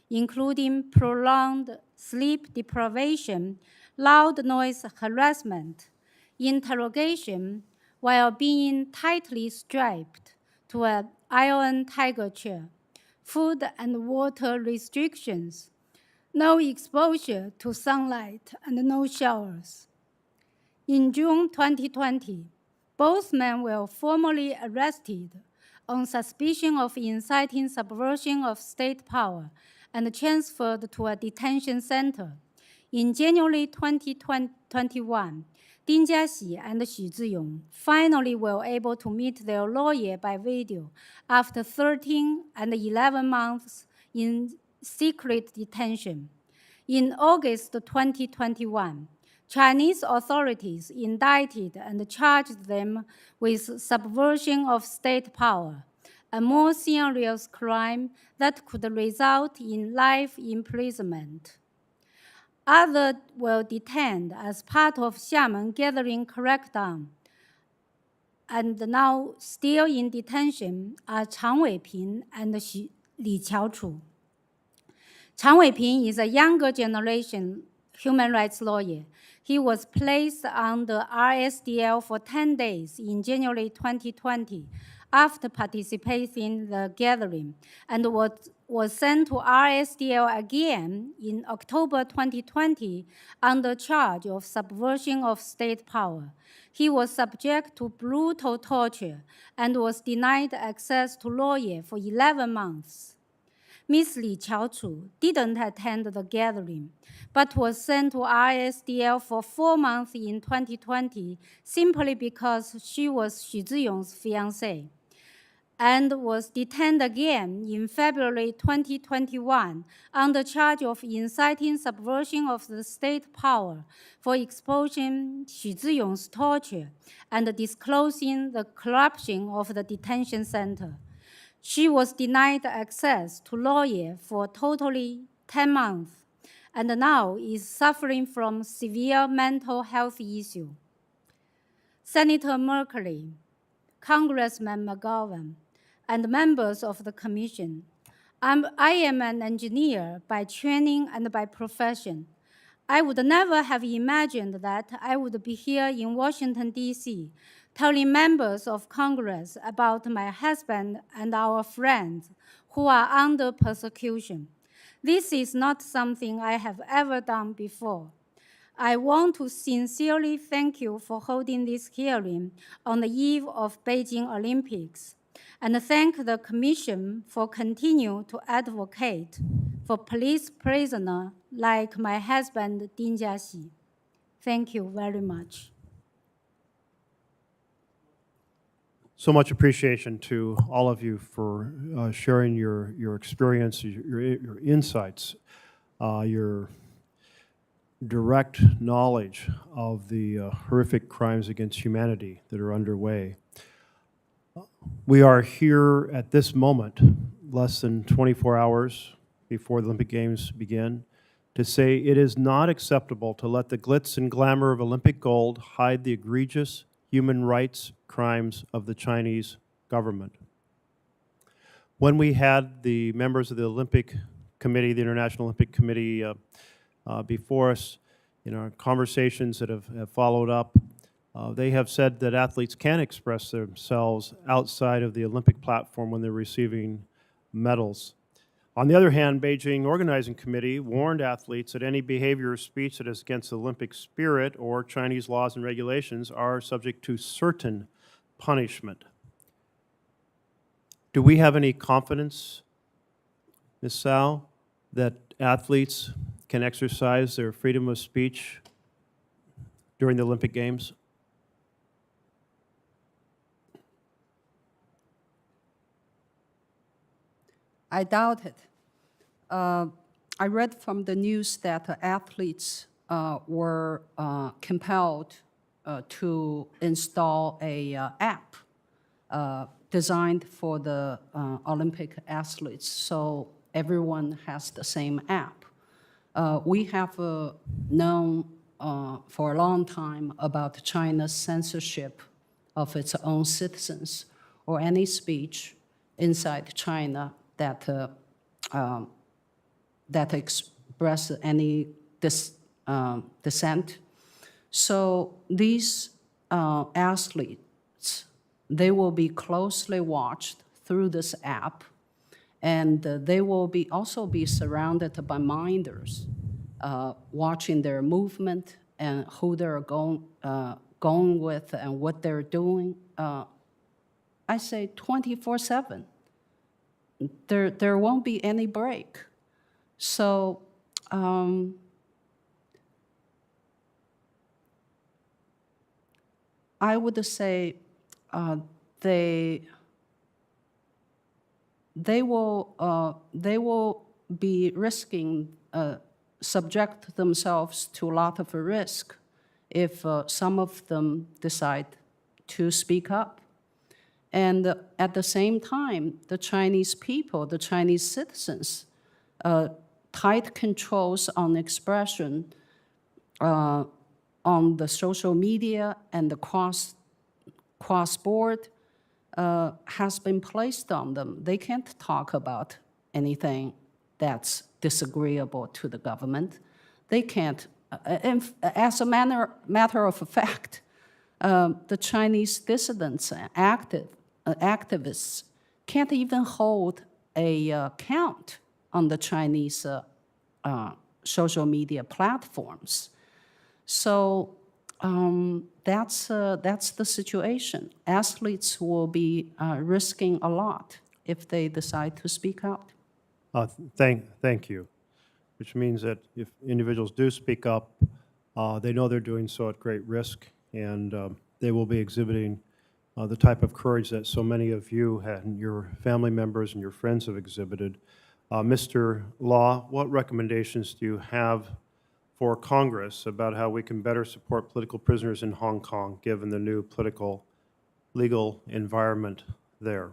including prolonged sleep deprivation, loud noise harassment, interrogation while being tightly strapped to an iron tiger chair, food and water restrictions, no exposure to sunlight, and no showers. In June 2020, both men were formally arrested on suspicion of inciting subversion of state power and transferred to a detention center. In January 2021, Ding Jiaxi and Xu Ziyong finally were able to meet their lawyer by video after 13 and 11 months in secret detention. In August 2021, Chinese authorities indicted and charged them with subversion of state power, a more serious crime that could result in life imprisonment. Others were detained as part of Xiamen gathering crackdown, and now still in detention are Chang Weiping and Li Qiaochu. Chang Weiping is a younger generation human rights lawyer. He was placed on the RSDL for 10 days in January 2020 after participating in the gathering, and was sent to RSDL again in October 2020 under charge of subversion of state power. He was subject to brutal torture and was denied access to lawyer for 11 months. Ms. Li Qiaochu didn't attend the gathering, but was sent to RSDL for 4 months in 2020 simply because she was Xu Ziyong's fiancée, and was detained again in February 2021 under charge of inciting subversion of the state power for exposing Xu Ziyong's torture and disclosing the corruption of the detention center. She was denied access to lawyer for totally 10 months, and now is suffering from severe mental health issue. Senator Merkley, Congressman McGovern, and members of the commission, I am an engineer by training and by profession. I would never have imagined that I would be here in Washington, D.C., telling members of Congress about my husband and our friends who are under persecution. This is not something I have ever done before. I want to sincerely thank you for holding this hearing on the eve of Beijing Olympics, and thank the Commission for continuing to advocate for police prisoners like my husband, Ding Jiaxi. Thank you very much. So much appreciation to all of you for sharing your experience, your insights, your direct knowledge of the horrific crimes against humanity that are underway. We are here at this moment, less than 24 hours before the Olympic Games begin, to say it is not acceptable to let the glitz and glamour of Olympic gold hide the egregious human rights crimes of the Chinese government. When we had the members of the Olympic Committee, the International Olympic Committee, before us in our conversations that have followed up, they have said that athletes can express themselves outside of the Olympic platform when they're receiving medals. On the other hand, Beijing Organizing Committee warned athletes that any behavior or speech that is against the Olympic spirit or Chinese laws and regulations are subject to certain punishment. Do we have any confidence, Ms. Tsao, that athletes can exercise their freedom of speech during the Olympic Games? I doubt it. I read from the news that the athletes were compelled to install a app designed for the Olympic athletes, so everyone has the same app. We have known for a long time about China's censorship of its own citizens or any speech inside China that that express any dissent. So these athletes, they will be closely watched through this app, and they will also be surrounded by minders watching their movement and who they're going with and what they're doing. I say 24/7. There won't be any break. So I would say they will be risking subject themselves to a lot of risk if some of them decide to speak up. And at the same time, the Chinese people, the Chinese citizens, tight controls on expression on the social media and the cross-board has been placed on them. They can't talk about anything that's disagreeable to the government. They can't, as a matter of fact, the Chinese dissidents and activists can't even hold a count on the Chinese social media platforms. So that's the situation. Athletes will be risking a lot if they decide to speak out. Thank you, which means that if individuals do speak up, they know they're doing so at great risk, and they will be exhibiting the type of courage that so many of you and your family members and your friends have exhibited. Mr. Law, what recommendations do you have for Congress about how we can better support political prisoners in Hong Kong, given the new political, legal environment there?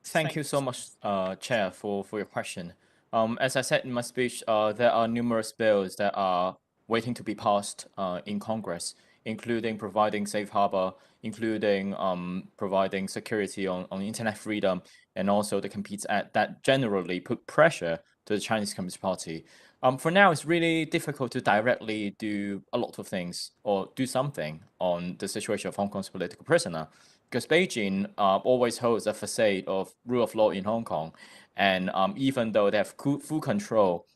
Thank you so much, Chair, for your question. As I said in my speech, there are numerous bills that are waiting to be passed in Congress, including providing safe harbor, including providing security on internet freedom, and also the Competes Act that generally put pressure to the Chinese Communist Party. For now, it's really difficult to directly do a lot of things or do something on the situation of Hong Kong's political prisoner, because Beijing always holds a facade of rule of law in Hong Kong. And even though they have full control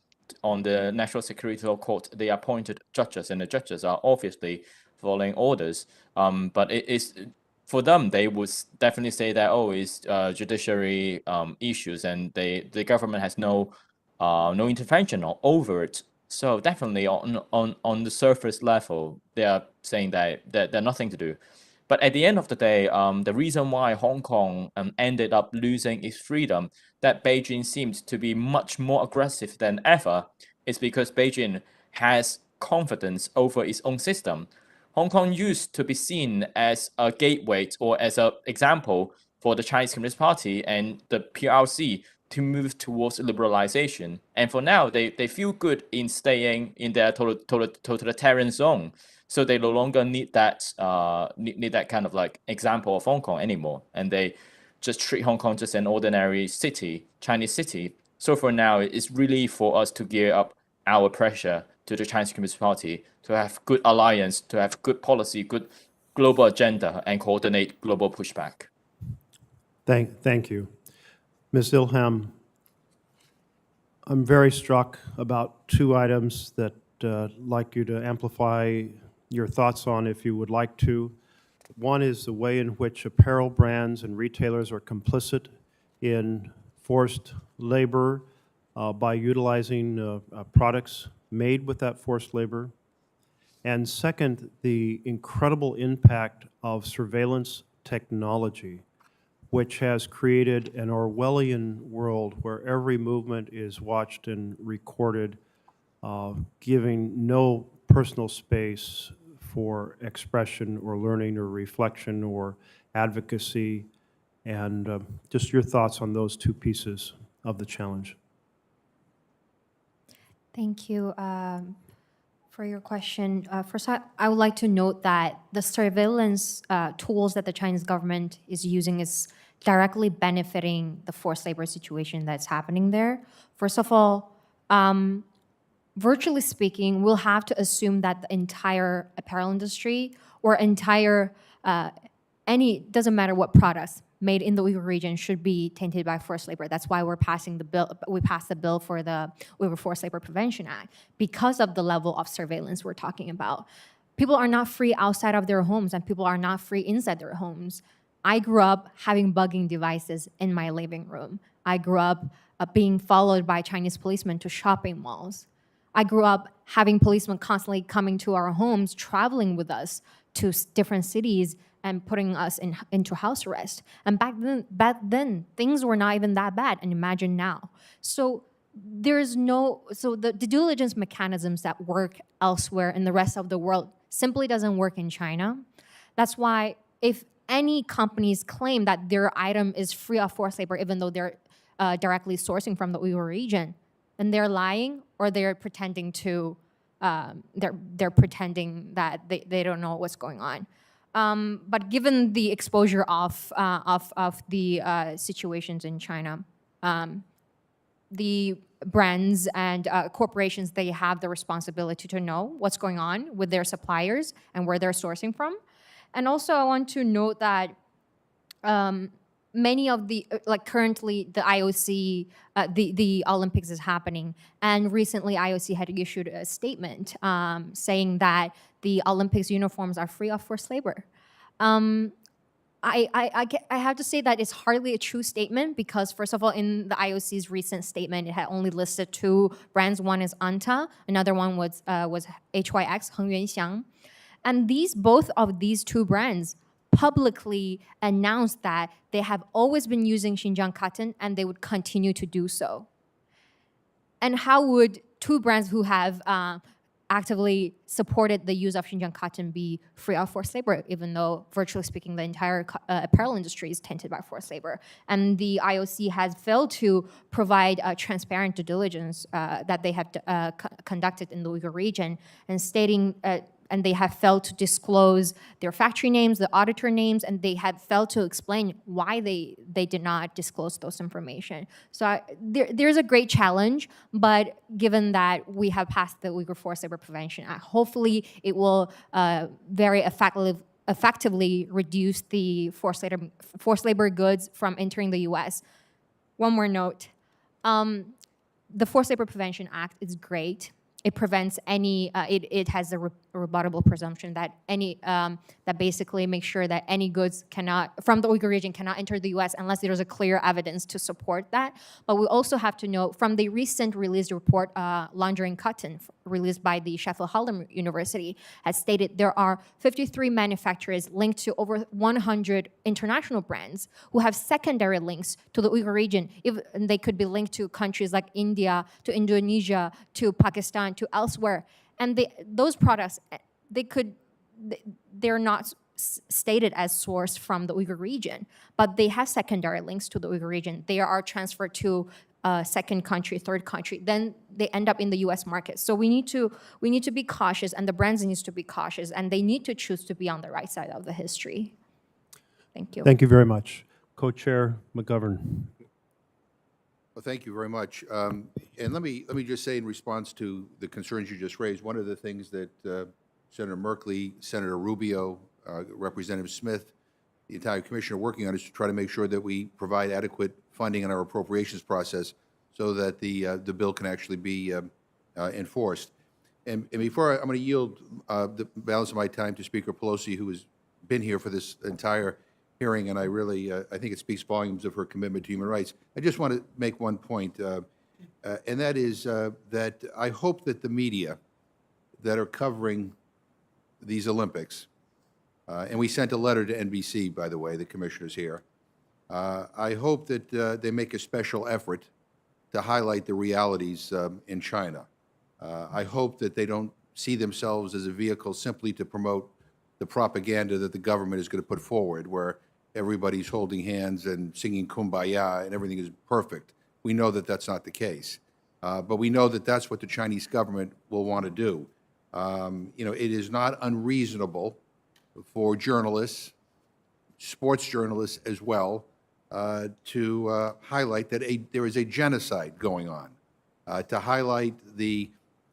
on the National Security Law Court, they appointed judges, and the judges are obviously following orders. But it is, for them, they would definitely say that, oh, it's judiciary issues, and the government has no intervention over it. So definitely on the surface level, they are saying that there's nothing to do. But at the end of the day, the reason why Hong Kong ended up losing its freedom, that Beijing seems to be much more aggressive than ever, is because Beijing has confidence over its own system. Hong Kong used to be seen as a gateway or as an example for the Chinese Communist Party and the PRC to move towards liberalization. And for now, they feel good in staying in their totalitarian zone. So they no longer need that need that kind of like example of Hong Kong anymore. And they just treat Hong Kong just an ordinary city, Chinese city. So for now, it's really for us to gear up our pressure to the Chinese Communist Party to have good alliance, to have good policy, good global agenda, and coordinate global pushback. Thank you. Ms. Ilham, I'm very struck about two items that I'd like you to amplify your thoughts on if you would like to. One is the way in which apparel brands and retailers are complicit in forced labor by utilizing products made with that forced labor. And second, the incredible impact of surveillance technology, which has created an Orwellian world where every movement is watched and recorded, giving no personal space for expression or learning or reflection or advocacy. And just your thoughts on those two pieces of the challenge. Thank you for your question. First, I would like to note that the surveillance tools that the Chinese government is using is directly benefiting the forced labor situation that's happening there. First of all, virtually speaking, we'll have to assume that the entire apparel industry or entire, doesn't matter what products made in the Uyghur region should be tainted by forced labor. That's why we're passing the bill. We passed the bill for the Uyghur Forced Labor Prevention Act because of the level of surveillance we're talking about. People are not free outside of their homes and people are not free inside their homes. I grew up having bugging devices in my living room. I grew up being followed by Chinese policemen to shopping malls. I grew up having policemen constantly coming to our homes, traveling with us to different cities and putting us into house arrest. And back then, things were not even that bad, and imagine now. So the due diligence mechanisms that work elsewhere in the rest of the world simply doesn't work in China. That's why if any companies claim that their item is free of forced labor, even though they're directly sourcing from the Uyghur region, then they're lying or they're pretending to, they're pretending that they don't know what's going on. But given the exposure of the situations in China, the brands and corporations, they have the responsibility to know what's going on with their suppliers and where they're sourcing from. And also I want to note that many of the, currently the IOC, the Olympics is happening. And recently IOC had issued a statement saying that the Olympics uniforms are free of forced labor. I have to say that it's hardly a true statement because, first of all, in the IOC's recent statement, it had only listed two brands. One is Anta, another one was HYX, Heng Yuanxiang. And both of these two brands publicly announced that they have always been using Xinjiang cotton and they would continue to do so. And how would two brands who have actively supported the use of Xinjiang cotton be free of forced labor, even though, virtually speaking, the entire apparel industry is tainted by forced labor? And the IOC has failed to provide transparent due diligence that they have conducted in the Uyghur region, and stating and they have failed to disclose their factory names, the auditor names, and they have failed to explain why they did not disclose those information. So there's a great challenge, but given that we have passed the Uyghur Forced Labor Prevention Act, hopefully it will very effectively reduce the forced labor goods from entering the US. One more note, the Forced Labor Prevention Act is great. It prevents any, it has a rebuttable presumption that that basically makes sure that any goods from the Uyghur region cannot enter the US unless there's a clear evidence to support that. But we also have to note from the recent released report, Laundering Cotton, released by the Sheffield Hallam University, has stated there are 53 manufacturers linked to over 100 international brands who have secondary links to the Uyghur region. They could be linked to countries like India, to Indonesia, to Pakistan, to elsewhere. And those products, they're not stated as sourced from the Uyghur region, but they have secondary links to the Uyghur region. They are transferred to second country, third country, then they end up in the U.S. market. So we need to be cautious, and the brands need to be cautious, and they need to choose to be on the right side of the history. Thank you. Thank you very much. Co-Chair McGovern. Well, thank you very much. And let me just say in response to the concerns you just raised, one of the things that Senator Merkley, Senator Rubio, Representative Smith, the entire commission are working on is to try to make sure that we provide adequate funding in our appropriations process so that the bill can actually be enforced. And before I'm going to yield the balance of my time to Speaker Pelosi, who has been here for this entire hearing, and I really I think it speaks volumes of her commitment to human rights. I just want to make one point, and that is that I hope that the media that are covering these Olympics, and we sent a letter to NBC, by the way, the commissioners here. I hope that they make a special effort to highlight the realities in China. I hope that they don't see themselves as a vehicle simply to promote the propaganda that the government is going to put forward, where everybody's holding hands and singing Kumbaya and everything is perfect. We know that that's not the case. But we know that that's what the Chinese government will want to do. You know, it is not unreasonable for journalists, sports journalists as well, to highlight that there is a genocide going on, to highlight the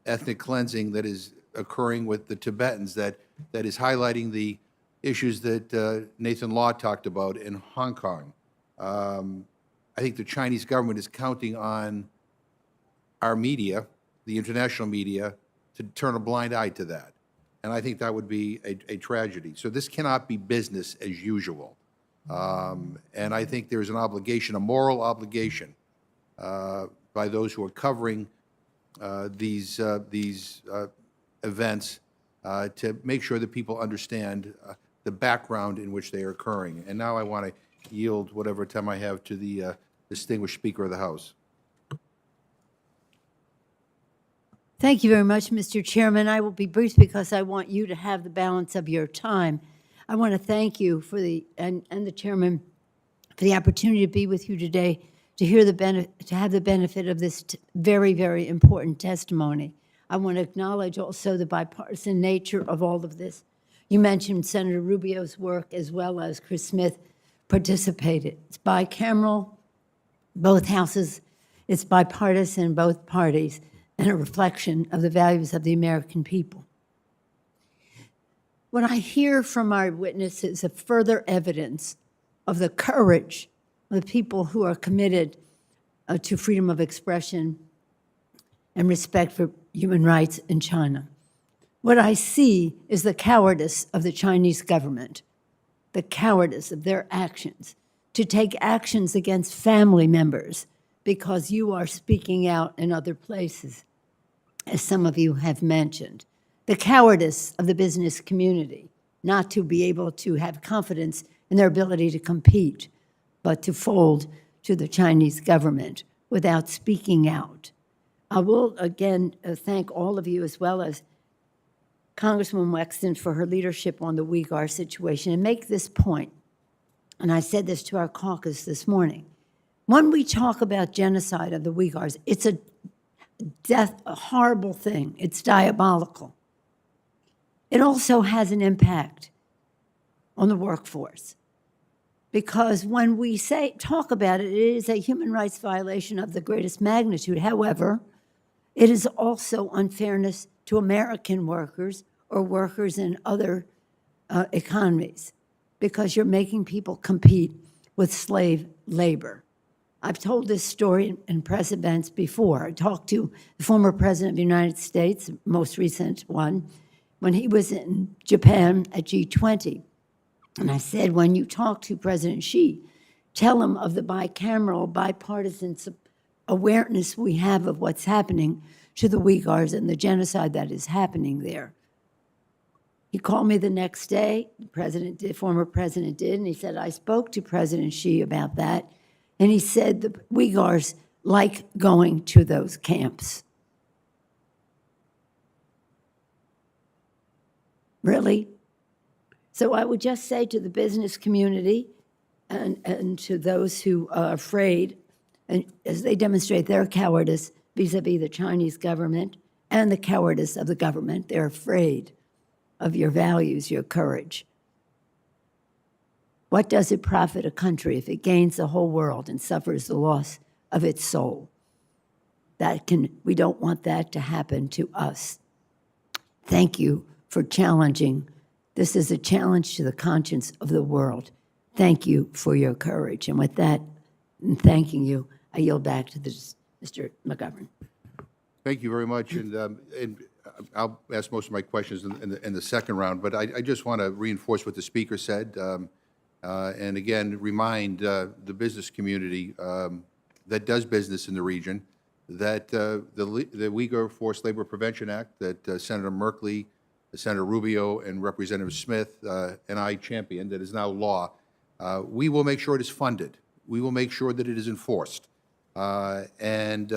ethnic cleansing that is occurring with the Tibetans, that is highlighting the issues that Nathan Law talked about in Hong Kong. I think the Chinese government is counting on our media, the international media, to turn a blind eye to that. And I think that would be a tragedy. So this cannot be business as usual. And I think there's an obligation, a moral obligation, by those who are covering these events to make sure that people understand the background in which they are occurring. And now I want to yield whatever time I have to the distinguished Speaker of the House. Thank you very much, Mr. Chairman. I will be brief because I want you to have the balance of your time. I want to thank you for and the chairman for the opportunity to be with you today to hear to have the benefit of this very, very important testimony. I want to acknowledge also the bipartisan nature of all of this. You mentioned Senator Rubio's work as well as Chris Smith participated. It's bicameral, both houses. It's bipartisan, both parties, and a reflection of the values of the American people. What I hear from our witnesses is further evidence of the courage of the people who are committed to freedom of expression and respect for human rights in China. What I see is the cowardice of the Chinese government, the cowardice of their actions, to take actions against family members because you are speaking out in other places, as some of you have mentioned. The cowardice of the business community, not to be able to have confidence in their ability to compete, but to fold to the Chinese government without speaking out. I will again thank all of you, as well as Congresswoman Wexton, for her leadership on the Uyghur situation, and make this point, and I said this to our caucus this morning. When we talk about genocide of the Uyghurs, it's a horrible thing. It's diabolical. It also has an impact on the workforce, because when we talk about it, it is a human rights violation of the greatest magnitude. However, it is also unfairness to American workers or workers in other economies, because you're making people compete with slave labor. I've told this story in press events before. I talked to the former president of the United States, most recent one, when he was in Japan at G20. And I said, when you talk to President Xi, tell him of the bicameral, bipartisan awareness we have of what's happening to the Uyghurs and the genocide that is happening there. He called me the next day, the former president did, and he said, I spoke to President Xi about that. And he said the Uyghurs like going to those camps. Really? So I would just say to the business community and to those who are afraid, and as they demonstrate their cowardice vis-à-vis the Chinese government and the cowardice of the government, they're afraid of your values, your courage. What does it profit a country if it gains the whole world and suffers the loss of its soul? We don't want that to happen to us. Thank you for challenging. This is a challenge to the conscience of the world. Thank you for your courage. And with that, in thanking you, I yield back to Mr. McGovern. Thank you very much, and I'll ask most of my questions in the second round, but I just want to reinforce what the speaker said, and again, remind the business community that does business in the region that the Uyghur Forced Labor Prevention Act that Senator Merkley, Senator Rubio, and Representative Smith and I championed, that is now law, we will make sure it is funded. We will make sure that it is enforced. And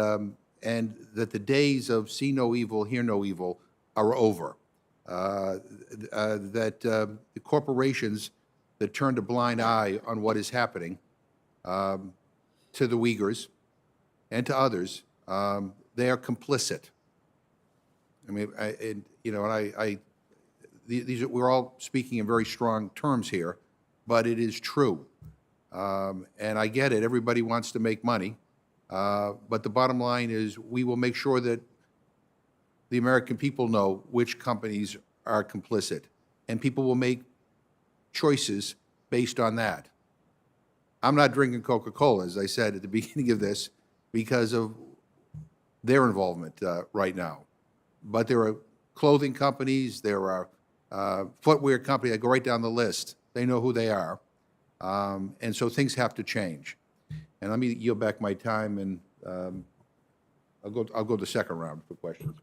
that the days of see no evil, hear no evil are over. That the corporations that turned a blind eye on what is happening to the Uyghurs and to others, they are complicit. I mean, we're all speaking in very strong terms here, but it is true. And I get it, everybody wants to make money. But the bottom line is we will make sure that the American people know which companies are complicit, and people will make choices based on that. I'm not drinking Coca-Cola, as I said at the beginning of this, because of their involvement right now. But there are clothing companies, there are footwear companies, I go right down the list. They know who they are. And so things have to change. And let me yield back my time, and I'll go the second round for questions.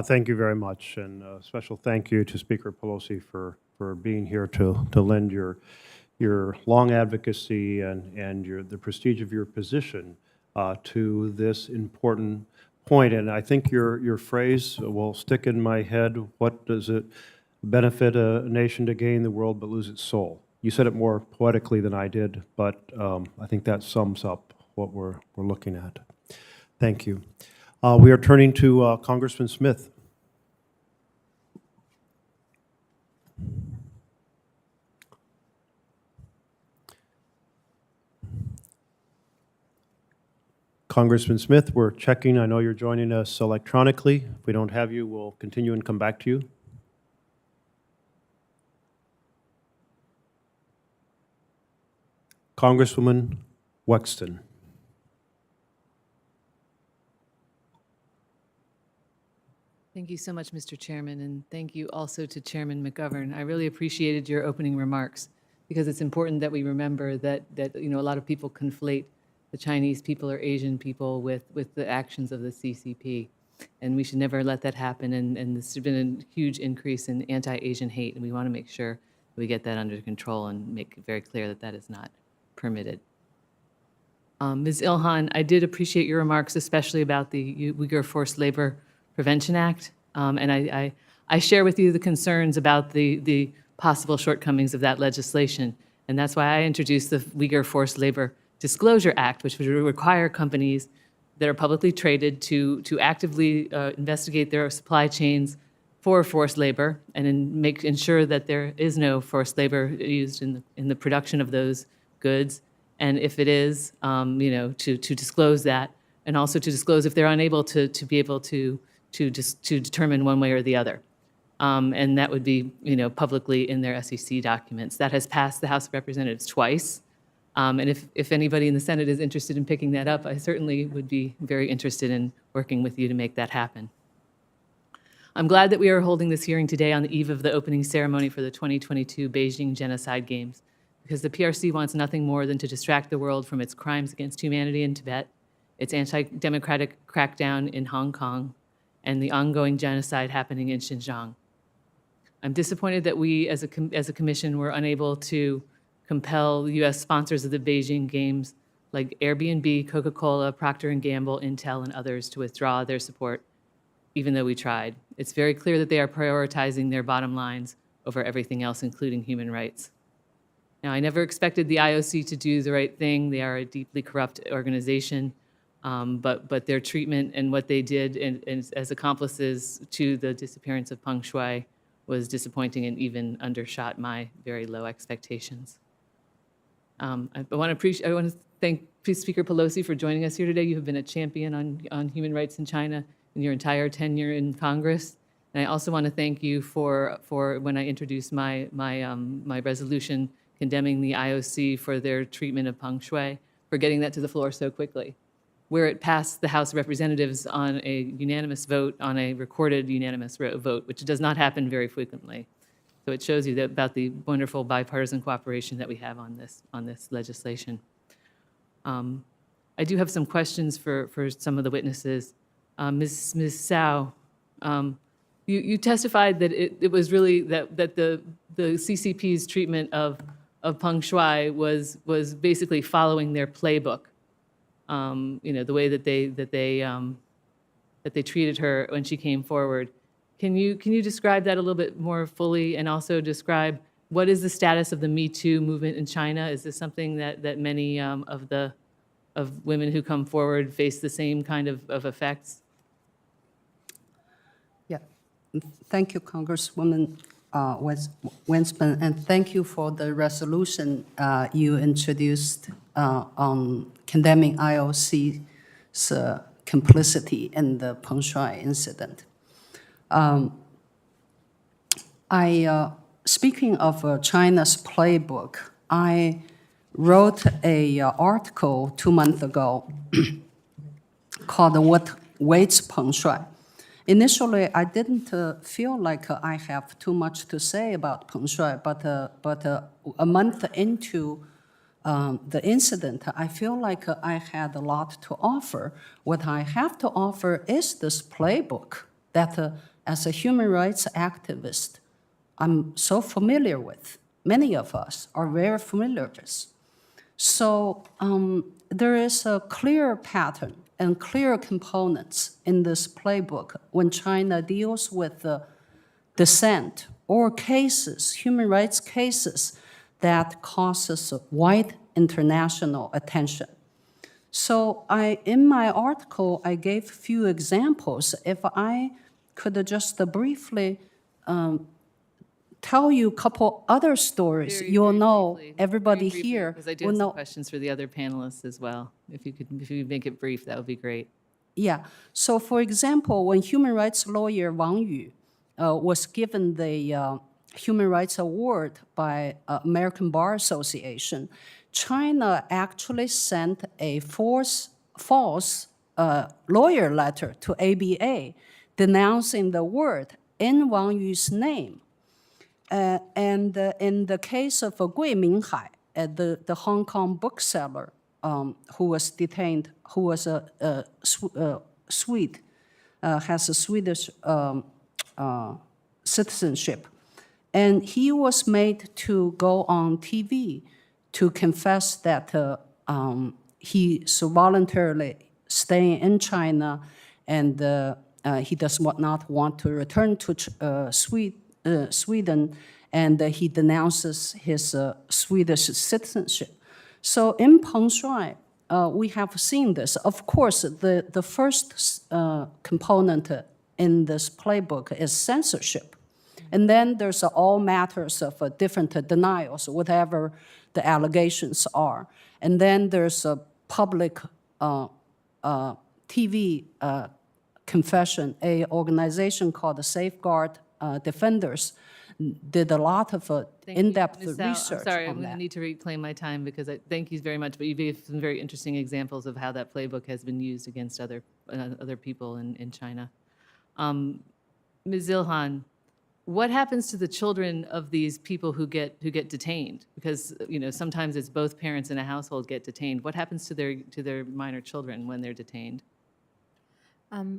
Thank you very much, and a special thank you to Speaker Pelosi for being here to lend your long advocacy and the prestige of your position to this important point. And I think your phrase will stick in my head. What does it benefit a nation to gain the world but lose its soul? You said it more poetically than I did, but I think that sums up what we're looking at. Thank you. We are turning to Congressman Smith. Congressman Smith, we're checking. I know you're joining us electronically. If we don't have you, we'll continue and come back to you. Congresswoman Wexton. Thank you so much, Mr. Chairman, and thank you also to Chairman McGovern. I really appreciated your opening remarks because it's important that we remember that a lot of people conflate the Chinese people or Asian people with the actions of the CCP, and we should never let that happen. And there's been a huge increase in anti-Asian hate, and we want to make sure that we get that under control and make it very clear that that is not permitted. Ms. Ilhan, I did appreciate your remarks, especially about the Uyghur Forced Labor Prevention Act, and I share with you the concerns about the possible shortcomings of that legislation, and that's why I introduced the Uyghur Forced Labor Disclosure Act, which would require companies that are publicly traded to actively investigate their supply chains for forced labor and ensure that there is no forced labor used in the production of those goods, and if it is, to disclose that, and also to disclose if they're unable to be able to determine one way or the other, and that would be publicly in their SEC documents. That has passed the House of Representatives twice, and if anybody in the Senate is interested in picking that up, I certainly would be very interested in working with you to make that happen. I'm glad that we are holding this hearing today on the eve of the opening ceremony for the 2022 Beijing Genocide Games, because the PRC wants nothing more than to distract the world from its crimes against humanity in Tibet, its anti-democratic crackdown in Hong Kong, and the ongoing genocide happening in Xinjiang. I'm disappointed that we, as a commission, were unable to compel U.S. sponsors of the Beijing Games, like Airbnb, Coca-Cola, Procter & Gamble, Intel, and others, to withdraw their support, even though we tried. It's very clear that they are prioritizing their bottom lines over everything else, including human rights. Now, I never expected the IOC to do the right thing. They are a deeply corrupt organization, but their treatment and what they did as accomplices to the disappearance of Peng Shuai was disappointing and even undershot my very low expectations. I want to thank Speaker Pelosi for joining us here today. You have been a champion on human rights in China in your entire tenure in Congress. And I also want to thank you for when I introduced my resolution condemning the IOC for their treatment of Peng Shuai, for getting that to the floor so quickly, where it passed the House of Representatives on a unanimous vote, on a recorded unanimous vote, which does not happen very frequently. So it shows you about the wonderful bipartisan cooperation that we have on this legislation. I do have some questions for some of the witnesses. Ms. Tsao, you testified that it was really that the CCP's treatment of Peng Shuai was basically following their playbook. The way that they treated her when she came forward. Can you describe that a little bit more fully, and also describe what is the status of the Me Too movement in China? Is this something that many of women who come forward face the same kind of effects? Yeah. Thank you, Congresswoman Winspan, and thank you for the resolution you introduced on condemning IOC's complicity in the Peng Shuai incident. Speaking of China's playbook, I wrote an article 2 months ago called "What Waits Peng Shuai." Initially, I didn't feel like I have too much to say about Peng Shuai, but a month into the incident, I feel like I had a lot to offer. What I have to offer is this playbook that, as a human rights activist, I'm so familiar with. Many of us are very familiar with this. So there is a clear pattern and clear components in this playbook when China deals with dissent or cases, human rights cases, that causes wide international attention. So in my article, I gave a few examples. If I could just briefly tell you a couple other stories, you'll know, briefly, everybody very briefly, here because I do will have some know. questions for the other panelists as well. If you make it brief, that would be great. Yeah. So, for example, when human rights lawyer Wang Yu was given the Human Rights Award by American Bar Association, China actually sent a false lawyer letter to ABA denouncing the award in Wang Yu's name. And in the case of Gui Minhai, the Hong Kong bookseller who was detained, who was a Swede, has a Swedish citizenship, and he was made to go on TV to confess that he so voluntarily staying in China, and he does not want to return to Sweden, and he denounces his Swedish citizenship. So in Peng Shuai, we have seen this. Of course, the first component in this playbook is censorship. And then there's all matters of different denials, whatever the allegations are. And then there's a public TV confession. An organization called the Safeguard Defenders did a lot of in-depth Ms. Tsao, research I'm sorry, I'm on going to that. need to reclaim my time because thank you very much, but you gave some very interesting examples of how that playbook has been used against other people in China. Ms. Ilhan, what happens to the children of these people who get detained? Because sometimes it's both parents in a household get detained. What happens to their minor children when they're detained?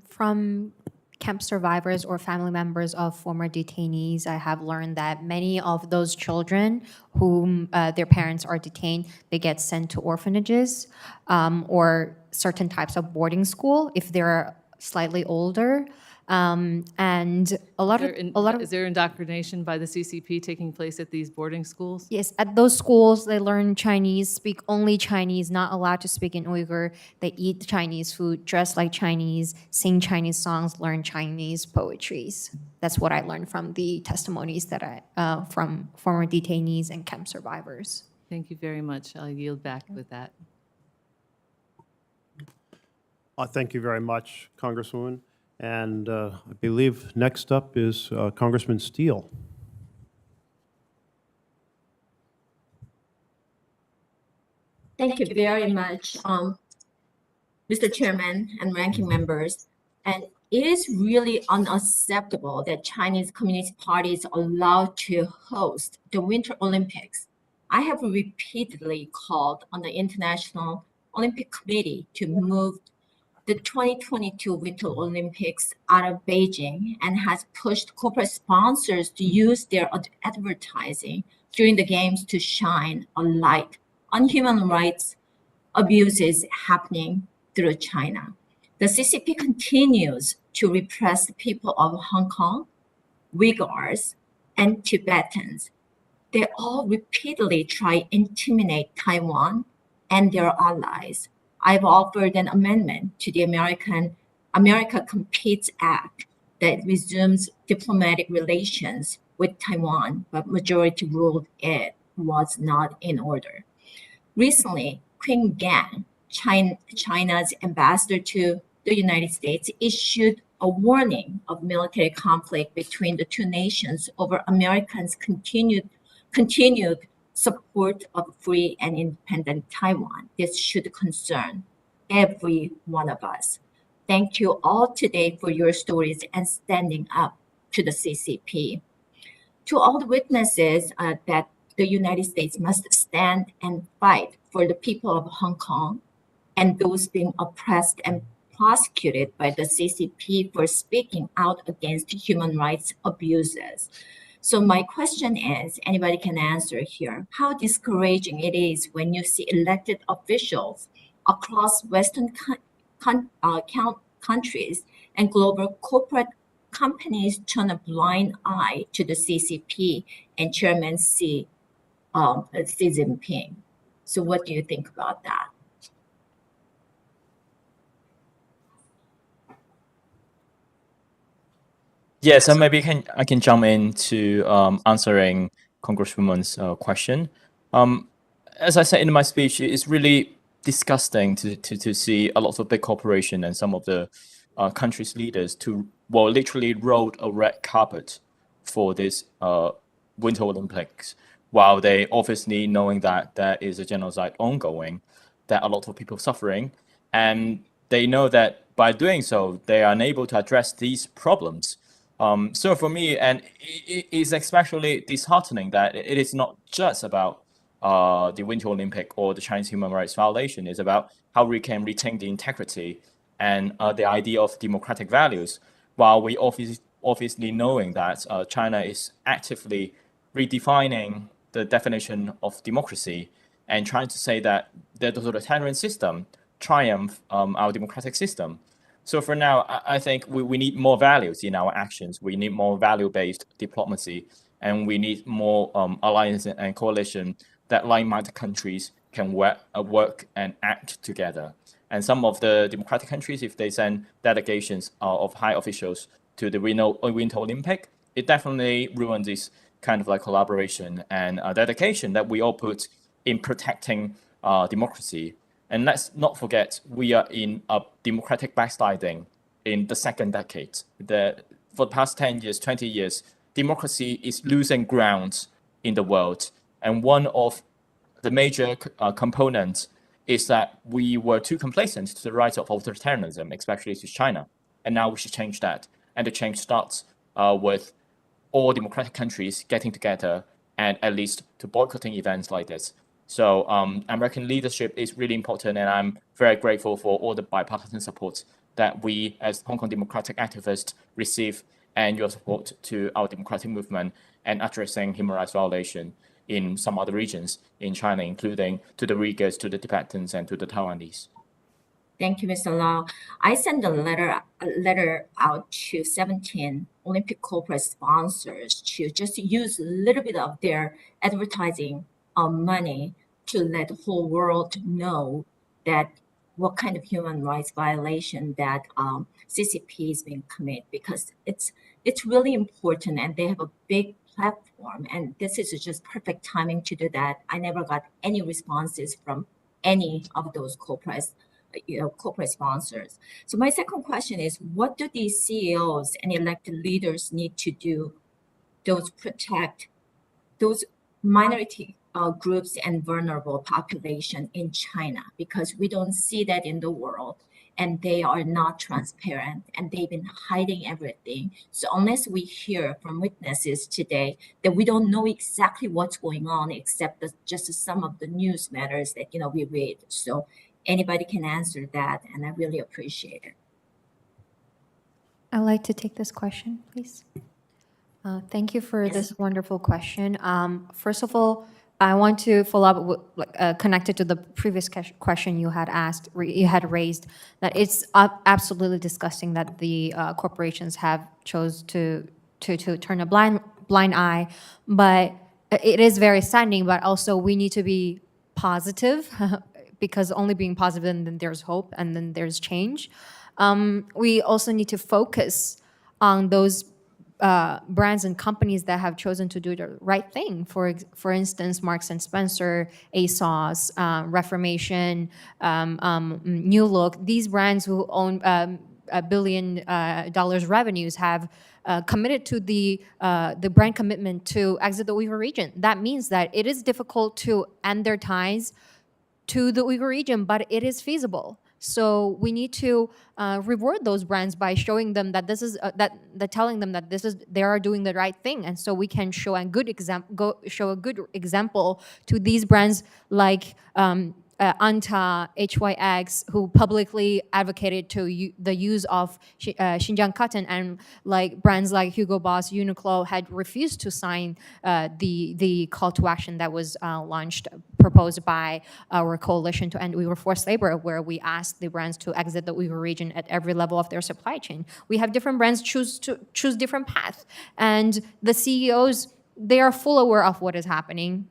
From camp survivors or family members of former detainees, I have learned that many of those children whom their parents are detained, they get sent to orphanages or certain types of boarding school if they're slightly older. And Is there indoctrination by the CCP taking place at these boarding schools? yes, at those schools, they learn Chinese, speak only Chinese, not allowed to speak in Uyghur. They eat Chinese food, dress like Chinese, sing Chinese songs, learn Chinese poetries. That's what I learned from the testimonies that from former detainees and camp survivors. Thank you very much. I'll yield back with that. Thank you very much, Congresswoman. And I believe next up is Congressman Steele. Thank you very much, Mr. Chairman and ranking members. And it is really unacceptable that Chinese Communist Party is allowed to host the Winter Olympics. I have repeatedly called on the International Olympic Committee to move the 2022 Winter Olympics out of Beijing and has pushed corporate sponsors to use their advertising during the games to shine a light on human rights abuses happening through China. The CCP continues to repress the people of Hong Kong, Uyghurs, and Tibetans. They all repeatedly try to intimidate Taiwan and their allies. I've offered an amendment to the America Competes Act that resumes diplomatic relations with Taiwan, but majority ruled it was not in order. Recently, Qin Gang, China's ambassador to the United States, issued a warning of military conflict between the two nations over Americans' continued support of free and independent Taiwan. This should concern every one of us. Thank you all today for your stories and standing up to the CCP. To all the witnesses that the United States must stand and fight for the people of Hong Kong and those being oppressed and prosecuted by the CCP for speaking out against human rights abuses. So my question is, anybody can answer here, how discouraging it is when you see elected officials across Western countries and global corporate companies turn a blind eye to the CCP and Chairman Xi Jinping. So what do you think about that? Yeah, so maybe I can jump into answering Congresswoman's question. As I said in my speech, it's really disgusting to see a lot of big corporation and some of the country's leaders literally rolled a red carpet for this Winter Olympics, while they obviously knowing that there is a genocide ongoing, that a lot of people suffering, and they know that by doing so, they are unable to address these problems. So for me, and it is especially disheartening that it is not just about the Winter Olympic or the Chinese human rights violation. It's about how we can retain the integrity and the idea of democratic values, while we obviously knowing that China is actively redefining the definition of democracy and trying to say that the totalitarian system triumph our democratic system. So for now, I think we need more values in our actions. We need more value-based diplomacy, and we need more alliance and coalition that like-minded countries can work and act together. And some of the democratic countries, if they send delegations of high officials to the Winter Olympic, it definitely ruins this kind of like collaboration and dedication that we all put in protecting democracy. And let's not forget, we are in a democratic backsliding in the second decade. For the past 10 years, 20 years, democracy is losing ground in the world. And one of the major components is that we were too complacent to the rise of authoritarianism, especially to China. And now we should change that. And the change starts with all democratic countries getting together and at least to boycotting events like this. So American leadership is really important, and I'm very grateful for all the bipartisan support that we as Hong Kong democratic activists receive, and your support to our democratic movement and addressing human rights violation in some other regions in China, including to the Uyghurs, to the Tibetans, and to the Taiwanese. Thank you, Mr. Lau. I sent a letter out to 17 Olympic corporate sponsors to just use a little bit of their advertising money to let the whole world know that what kind of human rights violation that CCP is being committed, because it's really important and they have a big platform, and this is just perfect timing to do that. I never got any responses from any of those corporate sponsors. So my second question is, what do these CEOs and elected leaders need to do to protect those minority groups and vulnerable population in China? Because we don't see that in the world, and they are not transparent, and they've been hiding everything. So unless we hear from witnesses today, that we don't know exactly what's going on, except just some of the news matters that we read. So anybody can answer that, and I really appreciate it. I'd like to take this question, please. Thank you for this wonderful question. First of all, I want to follow up with, connected to the previous question you had asked, you had raised, that it's absolutely disgusting that the corporations have chose to turn a blind eye, but it is very saddening. But also we need to be positive, because only being positive, and then there's hope, and then there's change. We also need to focus on those brands and companies that have chosen to do the right thing. For instance, Marks and Spencer, ASOS, Reformation, New Look. These brands who own $1 billion revenues have committed to the brand commitment to exit the Uyghur region. That means that it is difficult to end their ties to the Uyghur region, but it is feasible. So we need to reward those brands by showing them that this is telling them that they are doing the right thing, and so we can show a good example to these brands like Anta, HYX, who publicly advocated the use of Xinjiang cotton, and like brands like Hugo Boss, Uniqlo had refused to sign the call to action that was proposed by our coalition to end Uyghur forced labor, where we asked the brands to exit the Uyghur region at every level of their supply chain. We have different brands choose different paths, and the CEOs, they are full aware of what is happening.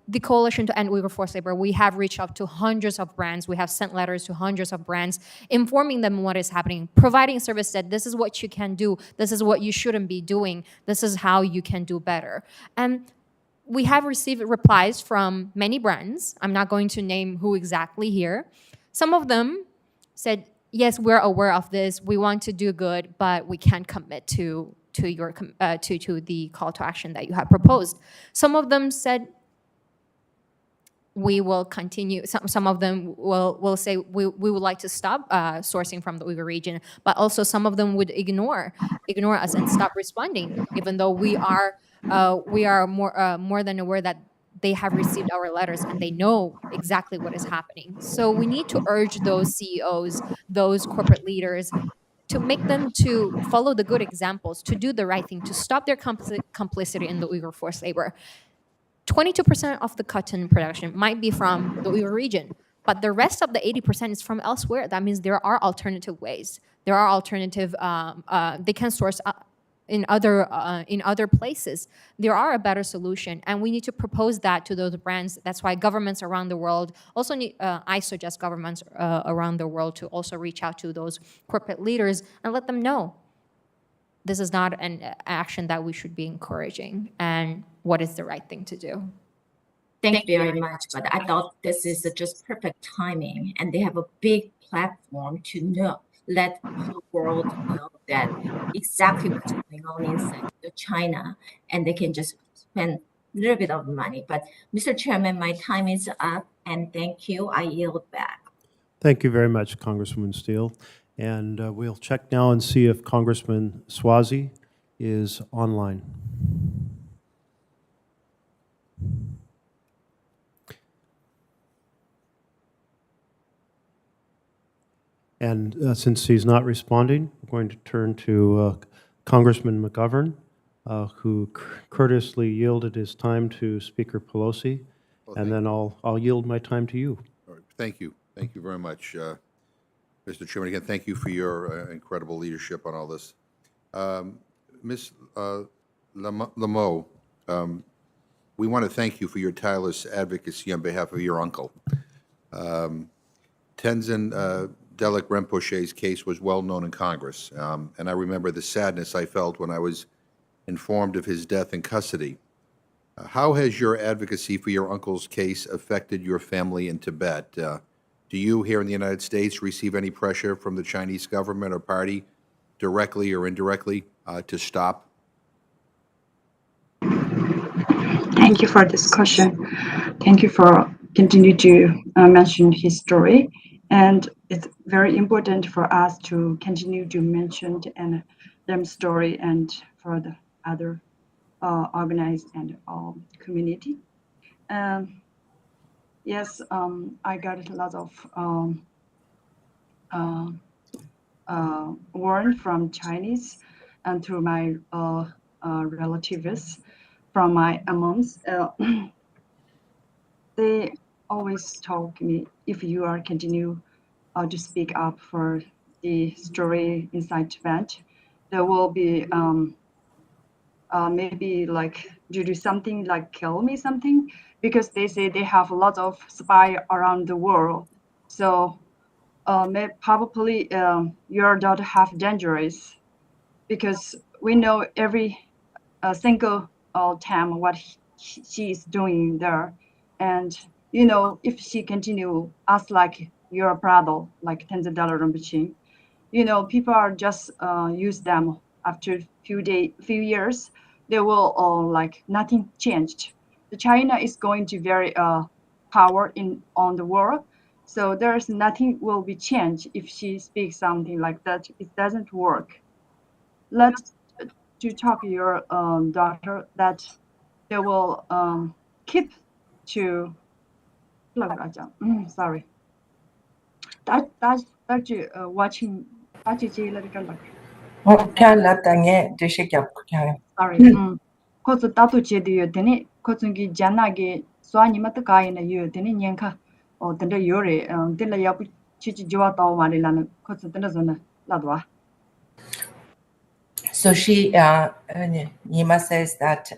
The Coalition to End Uyghur Forced Labor, we have reached out to hundreds of brands. We have sent letters to hundreds of brands, informing them what is happening, providing service that this is what you can do, this is what you shouldn't be doing, this is how you can do better. And we have received replies from many brands. I'm not going to name who exactly here. Some of them said, yes, we're aware of this, we want to do good, but we can't commit to the call to action that you have proposed. Some of them said, we will continue. Some of them will say we would like to stop sourcing from the Uyghur region, but also some of them would ignore us and stop responding, even though we are more than aware that they have received our letters and they know exactly what is happening. So we need to urge those CEOs, those corporate leaders, to make them to follow the good examples, to do the right thing, to stop their complicity in the Uyghur forced labor. 22% of the cotton production might be from the Uyghur region, but the rest of the 80% is from elsewhere. That means there are alternative ways. There are alternative, they can source in other places. There are a better solution, and we need to propose that to those brands. That's why governments around the world also need, I suggest governments around the world to also reach out to those corporate leaders and let them know this is not an action that we should be encouraging, and what is the right thing to do. Thank you very much, but I thought this is just perfect timing, and they have a big platform to let the world know that exactly what's going on inside China, and they can just spend a little bit of money. But Mr. Chairman, my time is up, and thank you. I yield back. Thank you very much, Congresswoman Steele. And we'll check now and see if Congressman Swazi is online. And since he's not responding, I'm going to turn to Congressman McGovern, who courteously yielded his time to Speaker Pelosi, and then I'll yield my time to you. All right, thank you. Thank you very much, Mr. Chairman. Again, thank you for your incredible leadership on all this. Ms. Lameau, we want to thank you for your tireless advocacy on behalf of your uncle. Tenzin Delek Rinpoche's case was well known in Congress, and I remember the sadness I felt when I was informed of his death in custody. How has your advocacy for your uncle's case affected your family in Tibet? Do you here in the United States receive any pressure from the Chinese government or party, directly or indirectly, to stop? Thank you for this question. Thank you for continue to mention his story. And it's very important for us to continue to mention and them story and for the other organized and community. Yes, I got a lot of warrant from Chinese and through my relatives, from my moms. They always told me, if you are continue to speak up for the story inside Tibet, there will be maybe like due to something like kill me something, because they say they have a lot of spy around the world. So probably your daughter have dangerous, because we know every single time what she is doing there. And you know, if she continue as like your brother, like Tenzin Delek Rinpoche, you know, people are just use them after few years, they will like nothing changed. The China is going to very power on the world, so there's nothing will be changed if she speaks something like that. It doesn't work. Let's to talk to your daughter that they will keep to. Sorry. That's watching. Sorry. Kozu tatu che de yodene, kozu gi jana ge swani mat ka ina yodene nyanka o tende yore de la yapu chi jiwa taw mari lan kozu tende zona ladwa. So Nima says that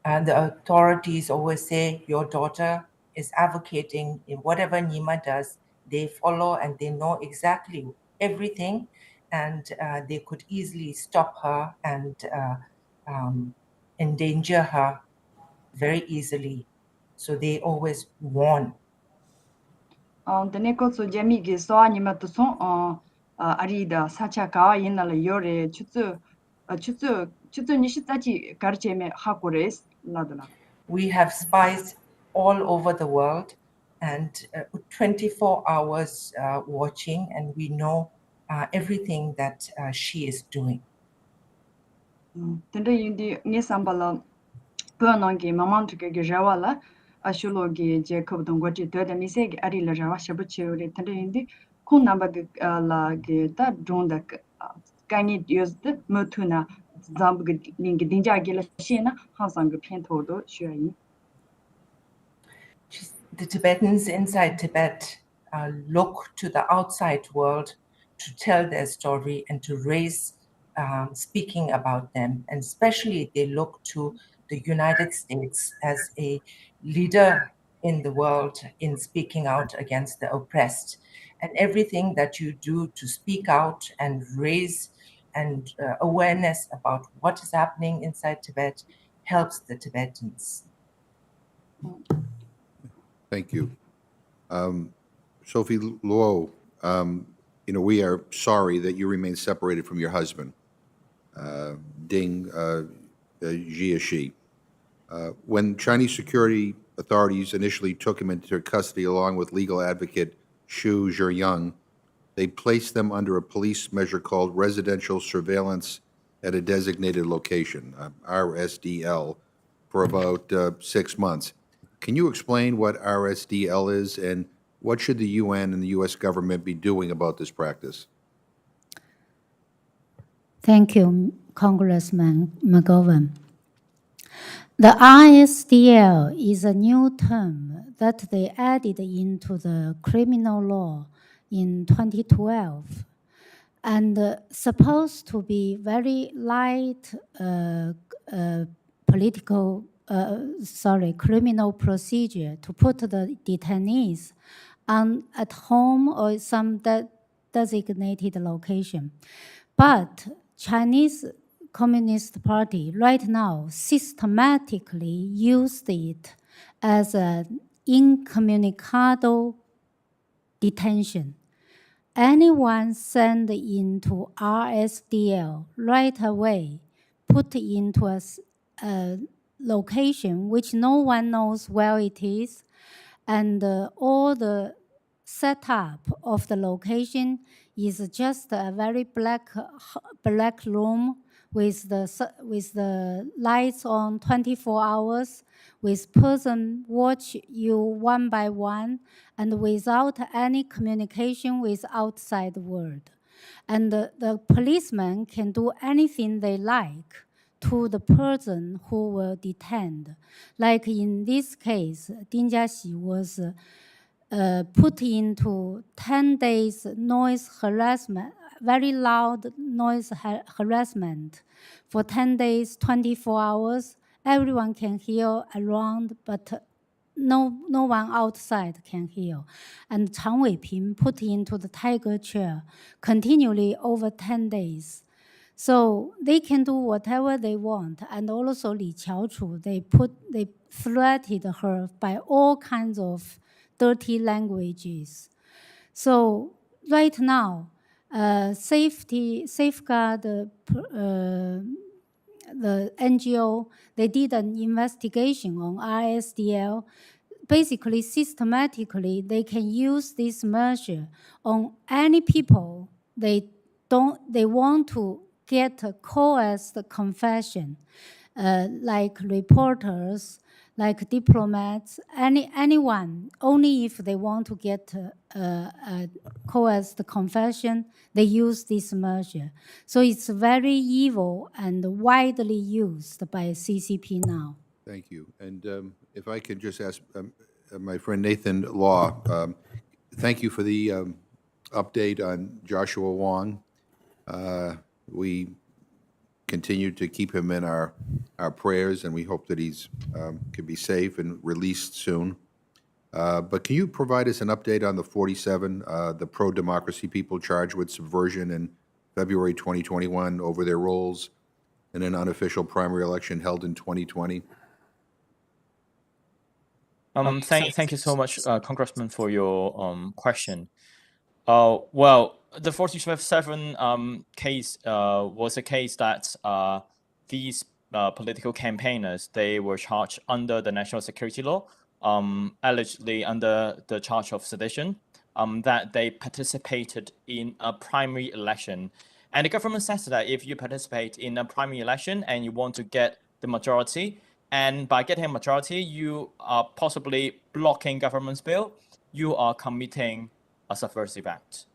the authorities always say your daughter is advocating in whatever Nima does, they follow and they know exactly everything, and they could easily stop her and endanger her very easily. So they always warn. Tene kozu jami ge swani mat son arida sacha ka ina la yore chutsu nishitachi karcheme hakures ladna. We have spies all over the world, and 24 hours watching, and we know everything that she is doing. Tende yindi ngisambala pönongi mamantuke ge jawala ashulogi je kubdongoti de miseg ari la jawa shabuchuri tende yindi kun namba la ge ta donda kani used mutuna zamb ling dinja ge la shina hansang pien todo shui. The Tibetans inside Tibet look to the outside world to tell their story and to raise speaking about them. And especially they look to the United States as a leader in the world in speaking out against the oppressed. And everything that you do to speak out and raise and awareness about what is happening inside Tibet helps the Tibetans. Thank you. Sophie Luo, we are sorry that you remain separated from your husband, Ding Jiaxi. When Chinese security authorities initially took him into custody along with legal advocate Xu Zhiyang, they placed them under a police measure called residential surveillance at a designated location, RSDL, for about 6 months. Can you explain what RSDL is, and what should the UN and the U.S. government be doing about this practice? Thank you, Congressman McGovern. The RSDL is a new term that they added into the criminal law in 2012, and supposed to be very light criminal procedure to put the detainees at home or some designated location. But Chinese Communist Party right now systematically used it as an incommunicado detention. Anyone sent into RSDL right away, put into a location which no one knows where it is, and all the setup of the location is just a very black room with the lights on 24 hours, with person watch you one by one, and without any communication with outside world. And the policeman can do anything they like to the person who were detained. Like in this case, Ding Jiaxi was put into 10 days noise harassment, very loud noise harassment for 10 days, 24 hours. Everyone can hear around, but no one outside can hear. And Chang Weiping put into the tiger chair continually over 10 days. So they can do whatever they want. And also Li Qiaochu, they threatened her by all kinds of dirty languages. So right now, Safeguard, the NGO, they did an investigation on RSDL. Basically, systematically, they can use this measure on any people they want to get a coerced confession, like reporters, like diplomats, anyone. Only if they want to get a coerced confession, they use this measure. So it's very evil and widely used by CCP now. Thank you. And if I could just ask my friend Nathan Law, thank you for the update on Joshua Wong. We continue to keep him in our prayers, and we hope that he's can be safe and released soon. But can you provide us an update on the 47, the pro-democracy people charged with subversion in February 2021 over their roles in an unofficial primary election held in 2020? Thank you so much, Congressman, for your question. Well, the 47 case was a case that these political campaigners, they were charged under the national security law, allegedly under the charge of sedition, that they participated in a primary election. And the government says that if you participate in a primary election and you want to get the majority, and by getting a majority, you are possibly blocking government's bill, you are committing a subversive act.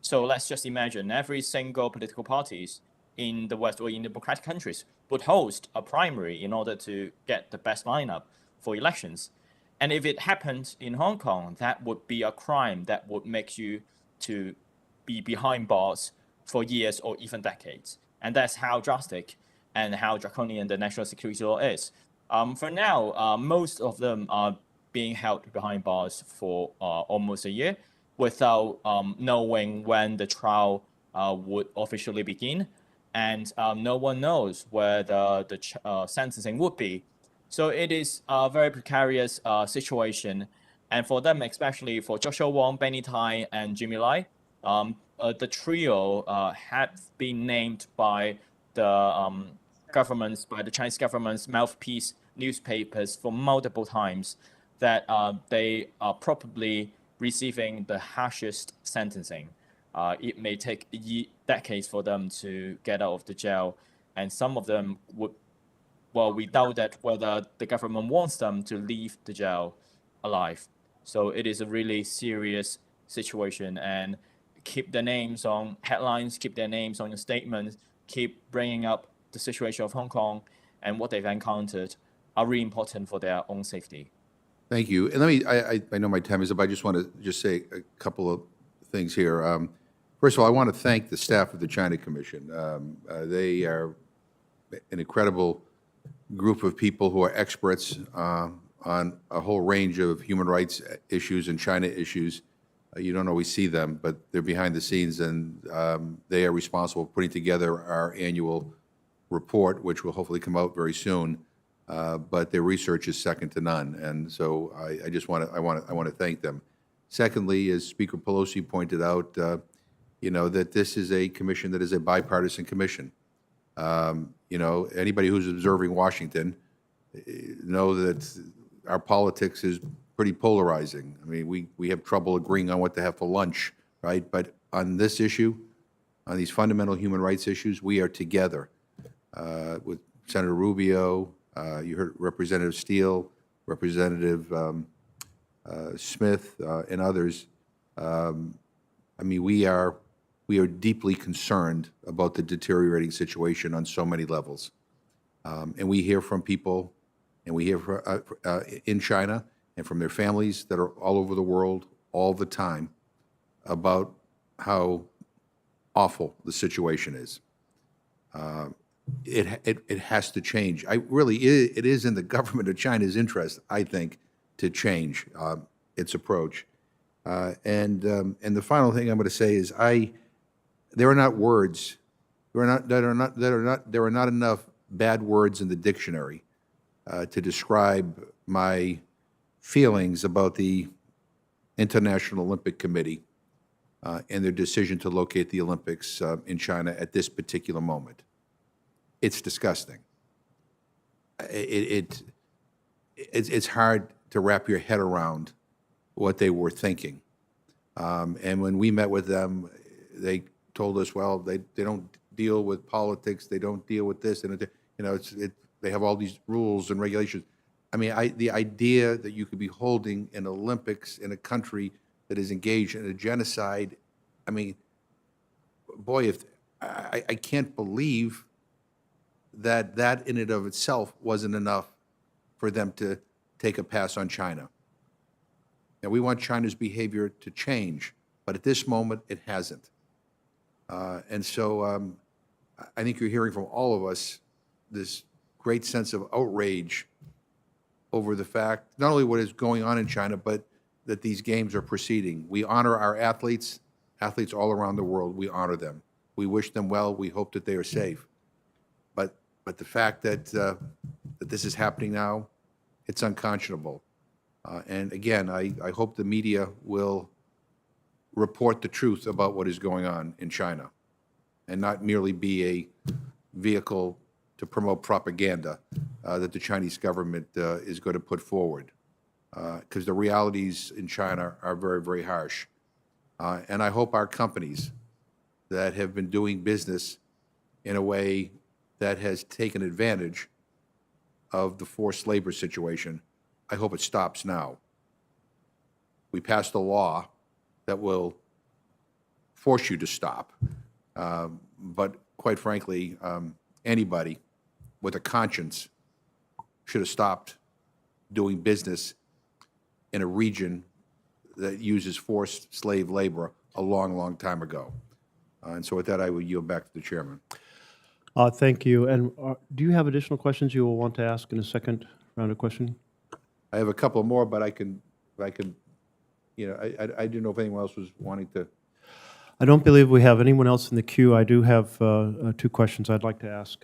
So let's just imagine every single political parties in the West or in democratic countries would host a primary in order to get the best lineup for elections. And if it happened in Hong Kong, that would be a crime that would make you to be behind bars for years or even decades. And that's how drastic and how draconian the national security law is. For now, most of them are being held behind bars for almost a year without knowing when the trial would officially begin. And no one knows where the sentencing would be. So it is a very precarious situation. And for them, especially for Joshua Wong, Benny Tai, and Jimmy Lai, the trio had been named by the by the Chinese government's mouthpiece newspapers for multiple times that they are probably receiving the harshest sentencing. It may take decades for them to get out of the jail, and some of them would, well, we doubt that whether the government wants them to leave the jail alive. So it is a really serious situation, and keep their names on headlines, keep their names on your statements, keep bringing up the situation of Hong Kong and what they've encountered are really important for their own safety. Thank you. And let me, I know my time is up. I just want to just say a couple of things here. First of all, I want to thank the staff of the China Commission. They are an incredible group of people who are experts on a whole range of human rights issues and China issues. You don't always see them, but they're behind the scenes, and they are responsible for putting together our annual report, which will hopefully come out very soon. But their research is second to none, and so I just want to thank them. Secondly, as Speaker Pelosi pointed out, that this is a commission that is a bipartisan commission. Anybody who's observing Washington know that our politics is pretty polarizing. I mean, we have trouble agreeing on what to have for lunch, right? But on this issue, on these fundamental human rights issues, we are together with Senator Rubio. You heard Representative Steele, Representative Smith, and others. I mean, we are deeply concerned about the deteriorating situation on so many levels. And we hear from people, and we hear in China and from their families that are all over the world all the time about how awful the situation is. It has to change. It is in the government of China's interest, I think, to change its approach. And the final thing I'm going to say is there are not words. There are not enough bad words in the dictionary to describe my feelings about the International Olympic Committee and their decision to locate the Olympics in China at this particular moment. It's disgusting. It's hard to wrap your head around what they were thinking. And when we met with them, they told us, well, they don't deal with politics, they don't deal with this, and they have all these rules and regulations. I mean, the idea that you could be holding an Olympics in a country that is engaged in a genocide, I mean, boy, if I can't believe that in and of itself wasn't enough for them to take a pass on China. Now, we want China's behavior to change, but at this moment, it hasn't. And so I think you're hearing from all of us this great sense of outrage over the fact, not only what is going on in China, but that these games are proceeding. We honor our athletes all around the world. We honor them. We wish them well. We hope that they are safe. But the fact that that this is happening now, it's unconscionable. And again, I hope the media will report the truth about what is going on in China and not merely be a vehicle to promote propaganda that the Chinese government is going to put forward. Because the realities in China are very, very harsh. And I hope our companies that have been doing business in a way that has taken advantage of the forced labor situation, I hope it stops now. We passed a law that will force you to stop. But quite frankly, anybody with a conscience should have stopped doing business in a region that uses forced slave labor a long, long time ago. And so with that, I will yield back to the chairman. Thank you. And do you have additional questions you will want to ask in a second round of questioning? I have a couple more, but I didn't know if anyone else was wanting to. I don't believe we have anyone else in the queue. I do have two questions I'd like to ask.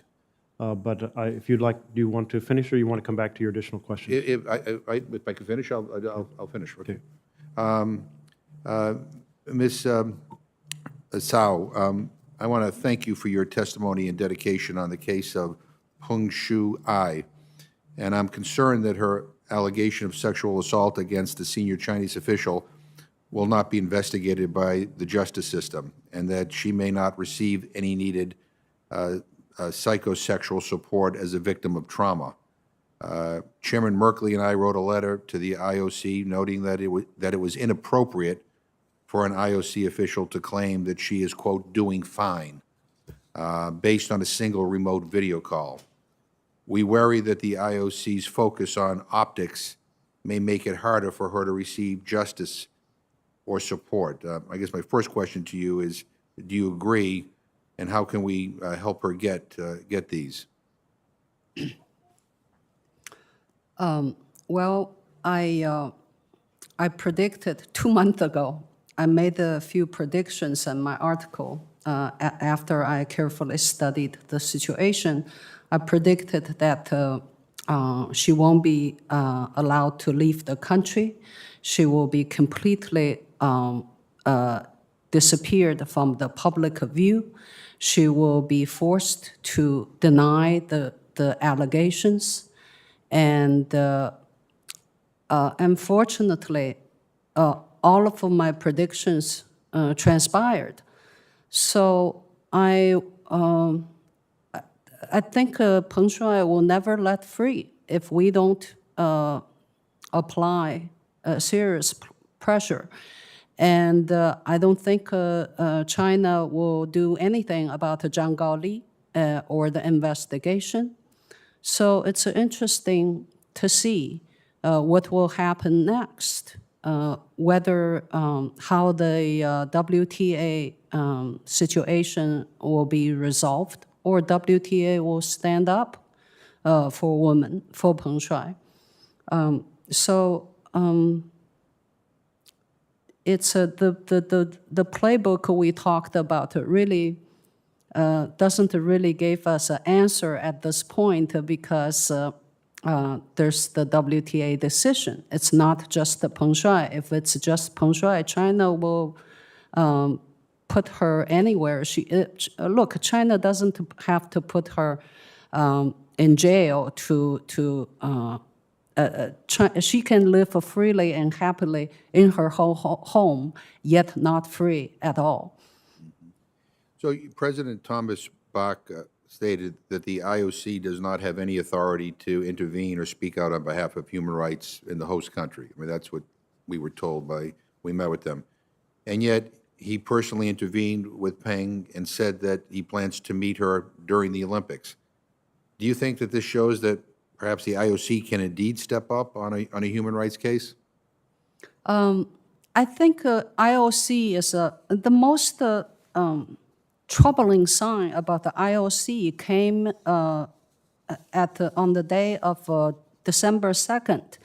But if you'd like, do you want to finish, or you want to come back to your additional questions? If I can finish, I'll finish. Okay. Ms. Tsao, I want to thank you for your testimony and dedication on the case of Peng Shuai. And I'm concerned that her allegation of sexual assault against a senior Chinese official will not be investigated by the justice system, and that she may not receive any needed psychosexual support as a victim of trauma. Chairman Merkley and I wrote a letter to the IOC noting that it was inappropriate for an IOC official to claim that she is, quote, doing fine, based on a single remote video call. We worry that the IOC's focus on optics may make it harder for her to receive justice or support. I guess my first question to you is, do you agree, and how can we help her get these? Well, I predicted 2 months ago. I made a few predictions in my article after I carefully studied the situation. I predicted that she won't be allowed to leave the country. She will be completely disappeared from the public view. She will be forced to deny the allegations. And unfortunately, all of my predictions transpired. So I think Peng Shuai will never let free if we don't apply serious pressure. And I don't think China will do anything about Zhang Gaoli or the investigation. So it's interesting to see what will happen next, whether how the WTA situation will be resolved, or WTA will stand up for women, for Peng Shuai. It's the playbook we talked about really doesn't really give us an answer at this point because there's the WTA decision. It's not just the Peng Shuai. If it's just Peng Shuai, China will put her anywhere. Look, China doesn't have to put her in jail she can live freely and happily in her home, yet not free at all. So President Thomas Bach stated that the IOC does not have any authority to intervene or speak out on behalf of human rights in the host country. I mean, that's what we were told we met with them. And yet, he personally intervened with Peng and said that he plans to meet her during the Olympics. Do you think that this shows that perhaps the IOC can indeed step up on a human rights case? I think IOC is the most troubling sign about the IOC came on the day of December 2nd.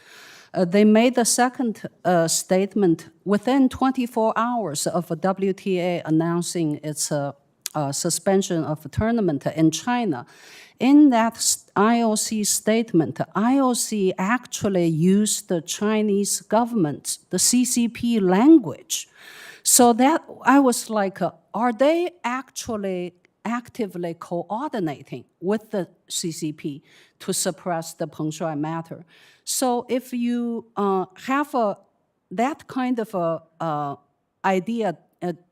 They made the second statement within 24 hours of WTA announcing its suspension of the tournament in China. In that IOC statement, the IOC actually used the Chinese government, the CCP language. So that I was like, are they actually actively coordinating with the CCP to suppress the Peng Shuai matter? So if you have that kind of a idea,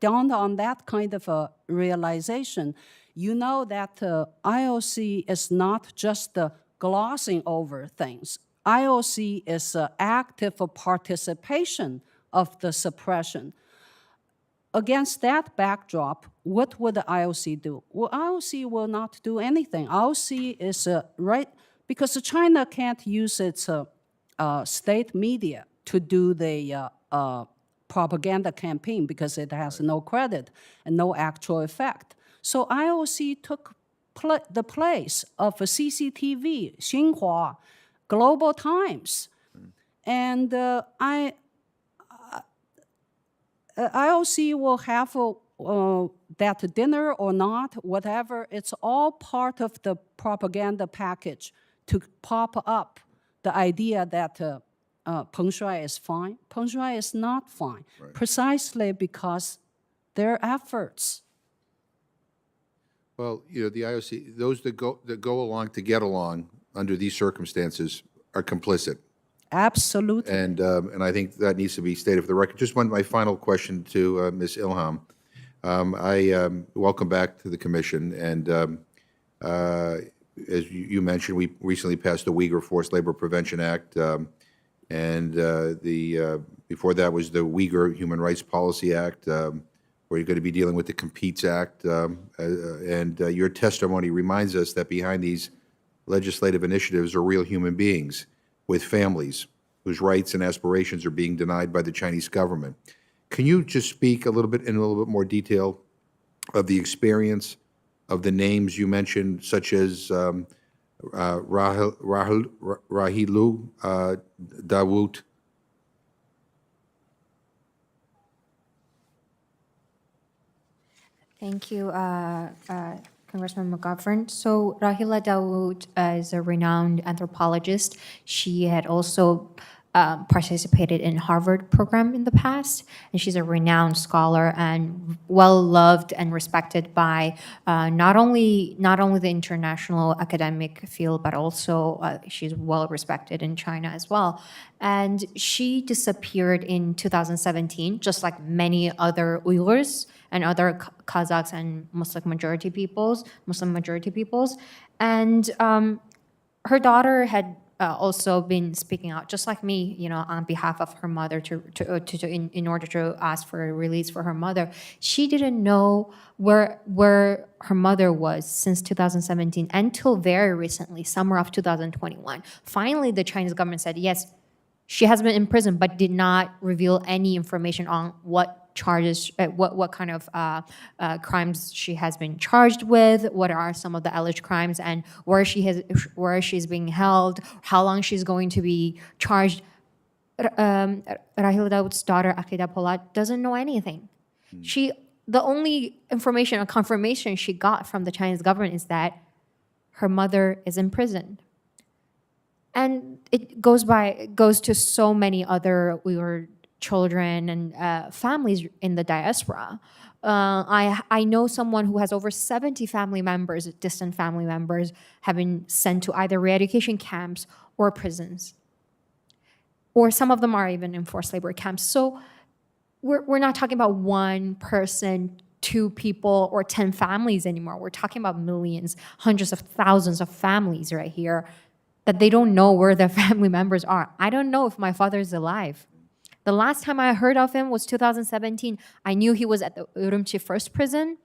dawned on that kind of a realization, you know that IOC is not just glossing over things. IOC is active participation of the suppression. Against that backdrop, what would the IOC do? Well, IOC will not do anything. IOC is right, because China can't use its state media to do the propaganda campaign because it has no credit and no actual effect. So IOC took the place of CCTV, Xinhua, Global Times. And IOC will have that dinner or not, whatever. It's all part of the propaganda package to pop up the idea that Peng Shuai is fine. Peng Shuai is not fine, precisely because their efforts. Well, you know, the IOC, those that go along to get along under these circumstances are complicit. Absolutely. And I think that needs to be stated for the record. Just my final question to Ms. Ilham. I welcome back to the commission. And as you mentioned, we recently passed the Uyghur Forced Labor Prevention Act. Before that was the Uyghur Human Rights Policy Act, where you're going to be dealing with the Competes Act. Your testimony reminds us that behind these legislative initiatives are real human beings with families whose rights and aspirations are being denied by the Chinese government. Can you just speak a little bit in a little bit more detail of the experience of the names you mentioned, such as Rahilu Dawood? Thank you, Congressman McGovern. So Rahila Dawood is a renowned anthropologist. She had also participated in Harvard program in the past, and she's a renowned scholar and well loved and respected by not only the international academic field, but also she's well respected in China as well. And she disappeared in 2017, just like many other Uyghurs and other Kazakhs and Muslim majority peoples. And her daughter had also been speaking out, just like me, on behalf of her mother in order to ask for a release for her mother. She didn't know where her mother was since 2017 until very recently, summer of 2021. Finally, the Chinese government said, yes, she has been in prison, but did not reveal any information on what charges, what kind of crimes she has been charged with, what are some of the alleged crimes, and where she's being held, how long she's going to be charged. Rahila Dawood's daughter, Akida Polat, doesn't know anything. The only information or confirmation she got from the Chinese government is that her mother is in prison. And it goes to so many other Uyghur children and families in the diaspora. I know someone who has over 70 family members, distant family members, have been sent to either re-education camps or prisons. Or some of them are even in forced labor camps. So we're not talking about one person, 2 people, or 10 families anymore. We're talking about millions, hundreds of thousands of families right here that they don't know where their family members are. I don't know if my father is alive. The last time I heard of him was 2017. I knew he was at the Urumqi first prison,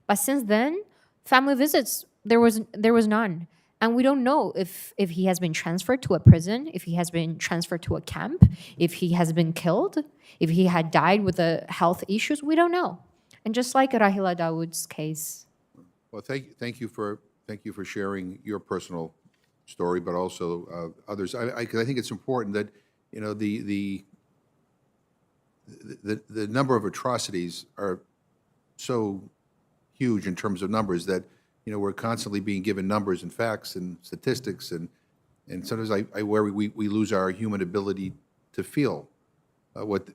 but since then, family visits, there was none. And we don't know if he has been transferred to a prison, if he has been transferred to a camp, if he has been killed, if he had died with the health issues, we don't know. And just like Rahila Dawood's case. Well, thank you for sharing your personal story, but also others. 'Cause I think it's important that the number of atrocities are so huge in terms of numbers that we're constantly being given numbers and facts and statistics, and sometimes I worry we lose our human ability to feel what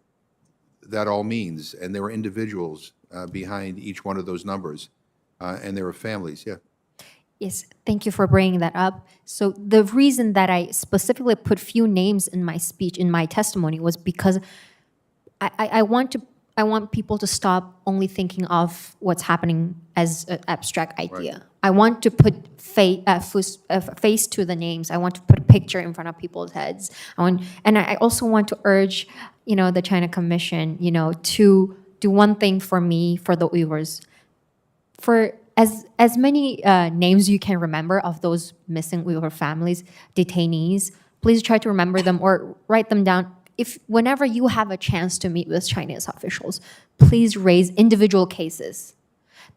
that all means. And there are individuals behind each one of those numbers, and there are families. Yeah. Yes, thank you for bringing that up. So the reason that I specifically put few names in my speech, in my testimony, was because I want people to stop only thinking of what's happening as an abstract idea. Right. I want to put face to the names. I want to put a picture in front of people's heads. And I also want to urge, the China Commission, to do one thing for me, for the Uyghurs, for as many names you can remember of those missing Uyghur families, detainees. Please try to remember them or write them down. Whenever you have a chance to meet with Chinese officials, please raise individual cases.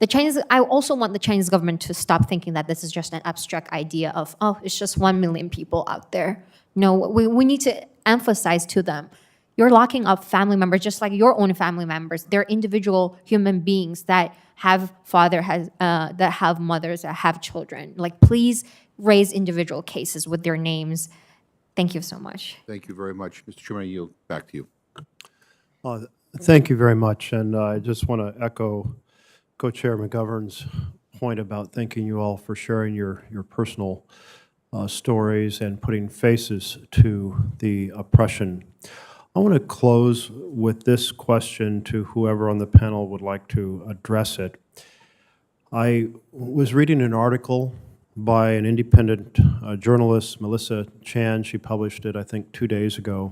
I also want the Chinese government to stop thinking that this is just an abstract idea of, it's just 1 million people out there. No, we need to emphasize to them, you're locking up family members just like your own family members. They're individual human beings that have that have mothers, that have children. Please raise individual cases with their names. Thank you so much. Thank you very much. Mr. Chairman, I yield back to you. Thank you very much. And I just want to echo Co-Chair McGovern's point about thanking you all for sharing your personal stories and putting faces to the oppression. I want to close with this question to whoever on the panel would like to address it. I was reading an article by an independent journalist, Melissa Chan. She published it, I think, 2 days ago.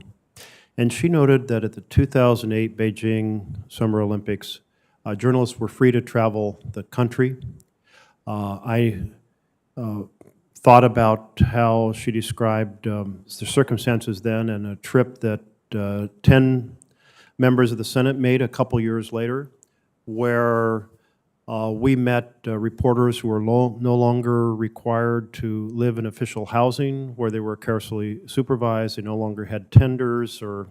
And she noted that at the 2008 Beijing Summer Olympics, journalists were free to travel the country. I thought about how she described the circumstances then and a trip that 10 members of the Senate made a couple years later, where we met reporters who were no longer required to live in official housing, where they were carefully supervised. They no longer had tenders or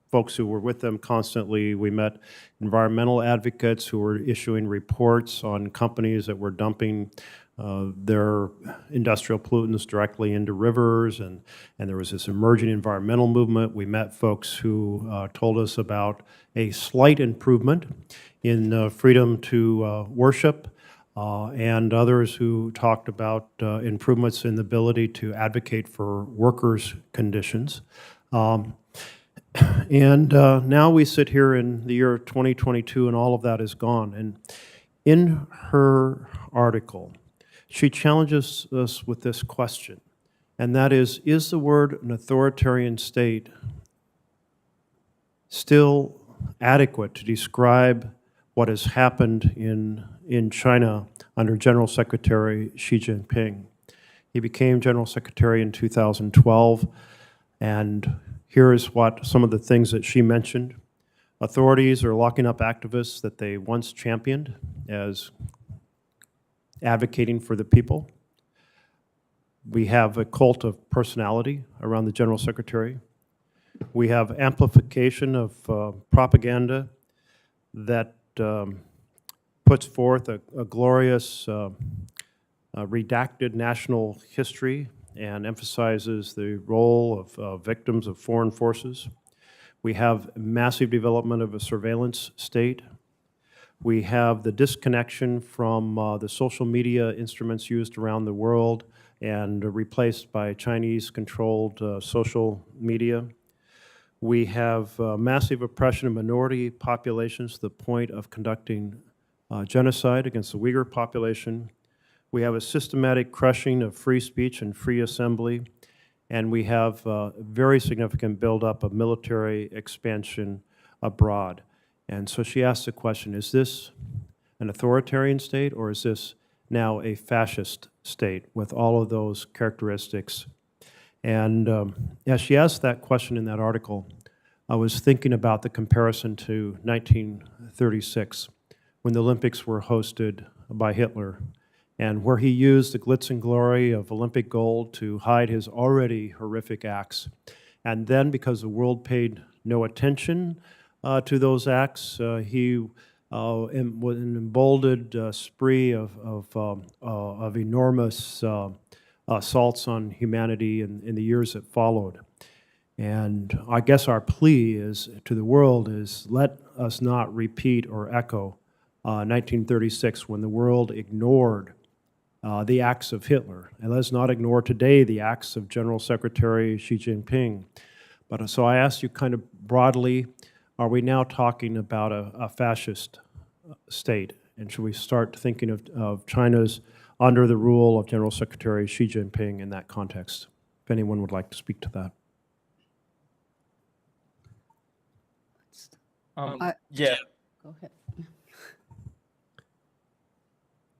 folks who were with them constantly. We met environmental advocates who were issuing reports on companies that were dumping their industrial pollutants directly into rivers, and there was this emerging environmental movement. We met folks who told us about a slight improvement in freedom to worship, and others who talked about improvements in the ability to advocate for workers' conditions. And now we sit here in the year 2022, and all of that is gone. And in her article, she challenges us with this question, and that is the word an authoritarian state still adequate to describe what has happened in China under General Secretary Xi Jinping? He became General Secretary in 2012, and here is what some of the things that she mentioned. Authorities are locking up activists that they once championed as advocating for the people. We have a cult of personality around the General Secretary. We have amplification of propaganda that puts forth a glorious redacted national history and emphasizes the role of victims of foreign forces. We have massive development of a surveillance state. We have the disconnection from the social media instruments used around the world and replaced by Chinese-controlled social media. We have massive oppression of minority populations to the point of conducting genocide against the Uyghur population. We have a systematic crushing of free speech and free assembly, and we have a very significant buildup of military expansion abroad. And so she asked the question, is this an authoritarian state, or is this now a fascist state with all of those characteristics? And as she asked that question in that article, I was thinking about the comparison to 1936, when the Olympics were hosted by Hitler, and where he used the glitz and glory of Olympic gold to hide his already horrific acts. And then, because the world paid no attention to those acts, he was an emboldened spree of enormous assaults on humanity in the years that followed. And I guess our plea is to the world is, let us not repeat or echo 1936, when the world ignored the acts of Hitler. And let's not ignore today the acts of General Secretary Xi Jinping. But so I ask you kind of broadly, are we now talking about a fascist state? And should we start thinking of China's under the rule of General Secretary Xi Jinping in that context? If anyone would like to speak to that. Yeah. Go ahead.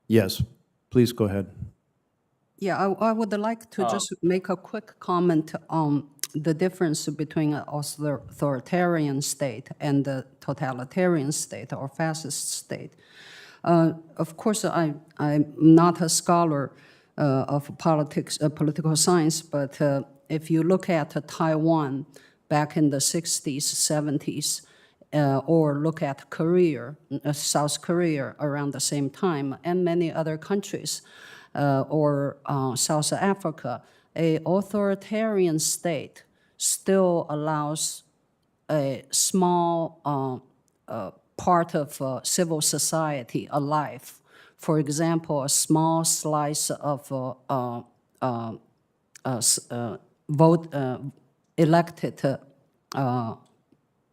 Yes, please go ahead. Yeah, I would like to just make a quick comment on the difference between an authoritarian state and a totalitarian state or fascist state. Of course, I'm not a scholar of politics, political science, but if you look at Taiwan back in the 60s, 70s, or look at Korea, South Korea around the same time, and many other countries, or South Africa, an authoritarian state still allows a small part of civil society alive. For example, a small slice of elected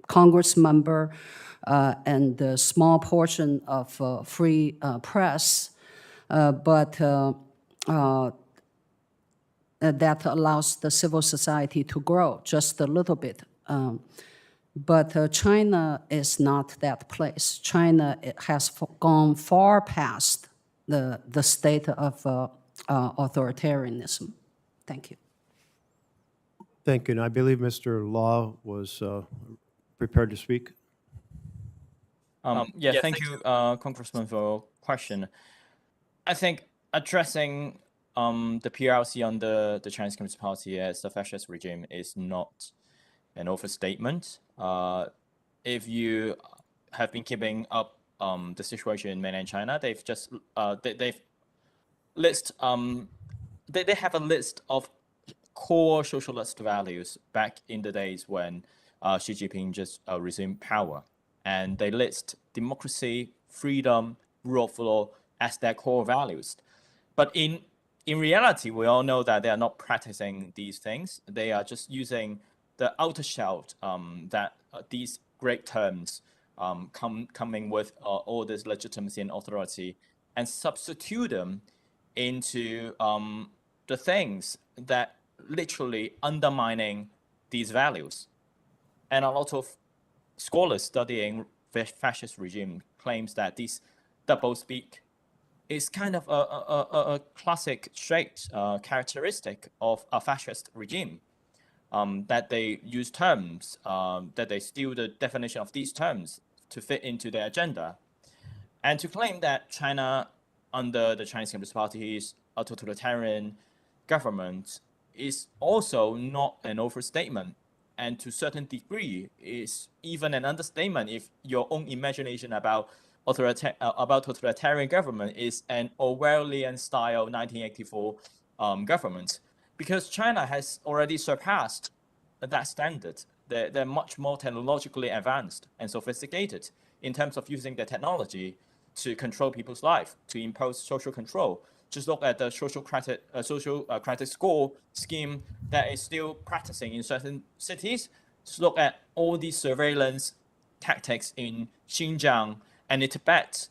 Congress member and a small portion of free press, but that allows the civil society to grow just a little bit. But China is not that place. China has gone far past the state of authoritarianism. Thank you. Thank you. And I believe Mr. Law was prepared to speak. Yeah, thank you, Congressman, for your question. I think addressing the PRC under the Chinese Communist Party as a fascist regime is not an overstatement. If you have been keeping up the situation in mainland China, they've just they've they have a list of core socialist values back in the days when Xi Jinping just resumed power, and they list democracy, freedom, rule of law as their core values. But in reality, we all know that they are not practicing these things. They are just using the outer shell that these great terms coming with all this legitimacy and authority, and substitute them into the things that literally undermining these values. And a lot of scholars studying fascist regime claims that this doublespeak is kind of a classic trait, characteristic of a fascist regime, that they use terms, that they steal the definition of these terms to fit into their agenda. And to claim that China, under the Chinese Communist Party, is a totalitarian government is also not an overstatement, and to a certain degree is even an understatement if your own imagination about totalitarian government is an Orwellian style 1984 government, because China has already surpassed that standard. They're much more technologically advanced and sophisticated in terms of using their technology to control people's life, to impose social control. Just look at the social credit score scheme that is still practicing in certain cities. Just look at all these surveillance tactics in Xinjiang and in Tibet.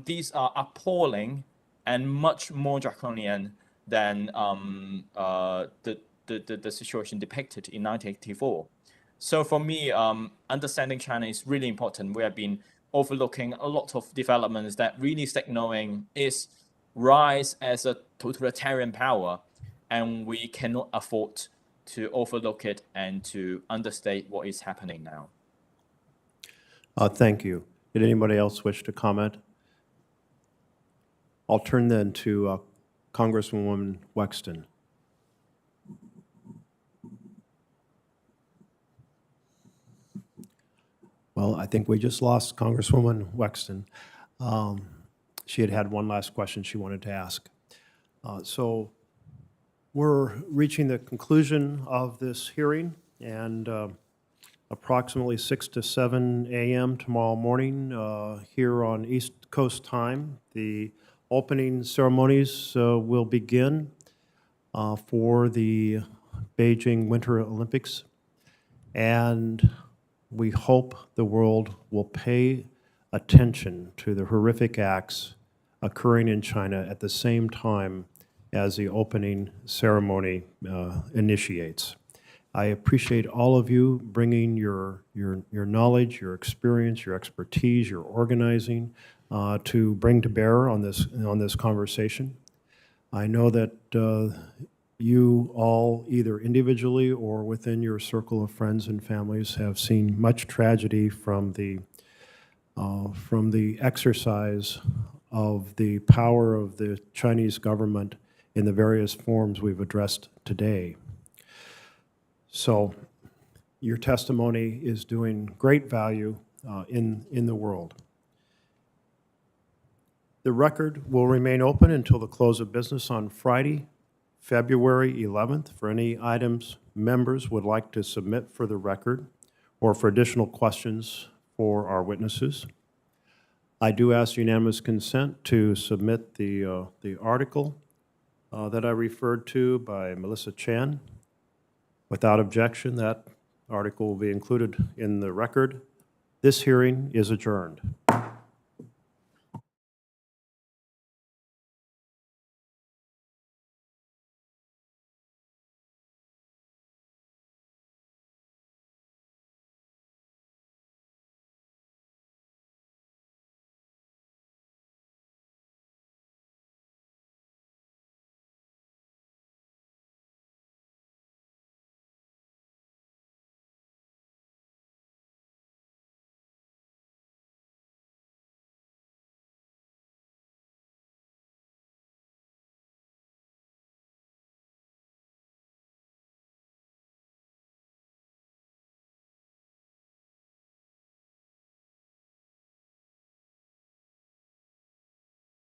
These are appalling and much more draconian than the situation depicted in 1984. So for me, understanding China is really important. We have been overlooking a lot of developments that really signaling its rise as a totalitarian power, and we cannot afford to overlook it and to understate what is happening now. Thank you. Did anybody else wish to comment? I'll turn then to Congresswoman Wexton. Well, I think we just lost Congresswoman Wexton. She had one last question she wanted to ask. So we're reaching the conclusion of this hearing, and approximately 6 to 7 a.m. tomorrow morning here on East Coast time, the opening ceremonies will begin for the Beijing Winter Olympics, and we hope the world will pay attention to the horrific acts occurring in China at the same time as the opening ceremony initiates. I appreciate all of you bringing your knowledge, your experience, your expertise, your organizing to bring to bear on this conversation. I know that you all, either individually or within your circle of friends and families, have seen much tragedy from the exercise of the power of the Chinese government in the various forms we've addressed today. So your testimony is doing great value in the world. The record will remain open until the close of business on Friday, February 11th, for any items members would like to submit for the record or for additional questions for our witnesses. I do ask unanimous consent to submit the article that I referred to by Melissa Chan. Without objection, that article will be included in the record. This hearing is adjourned.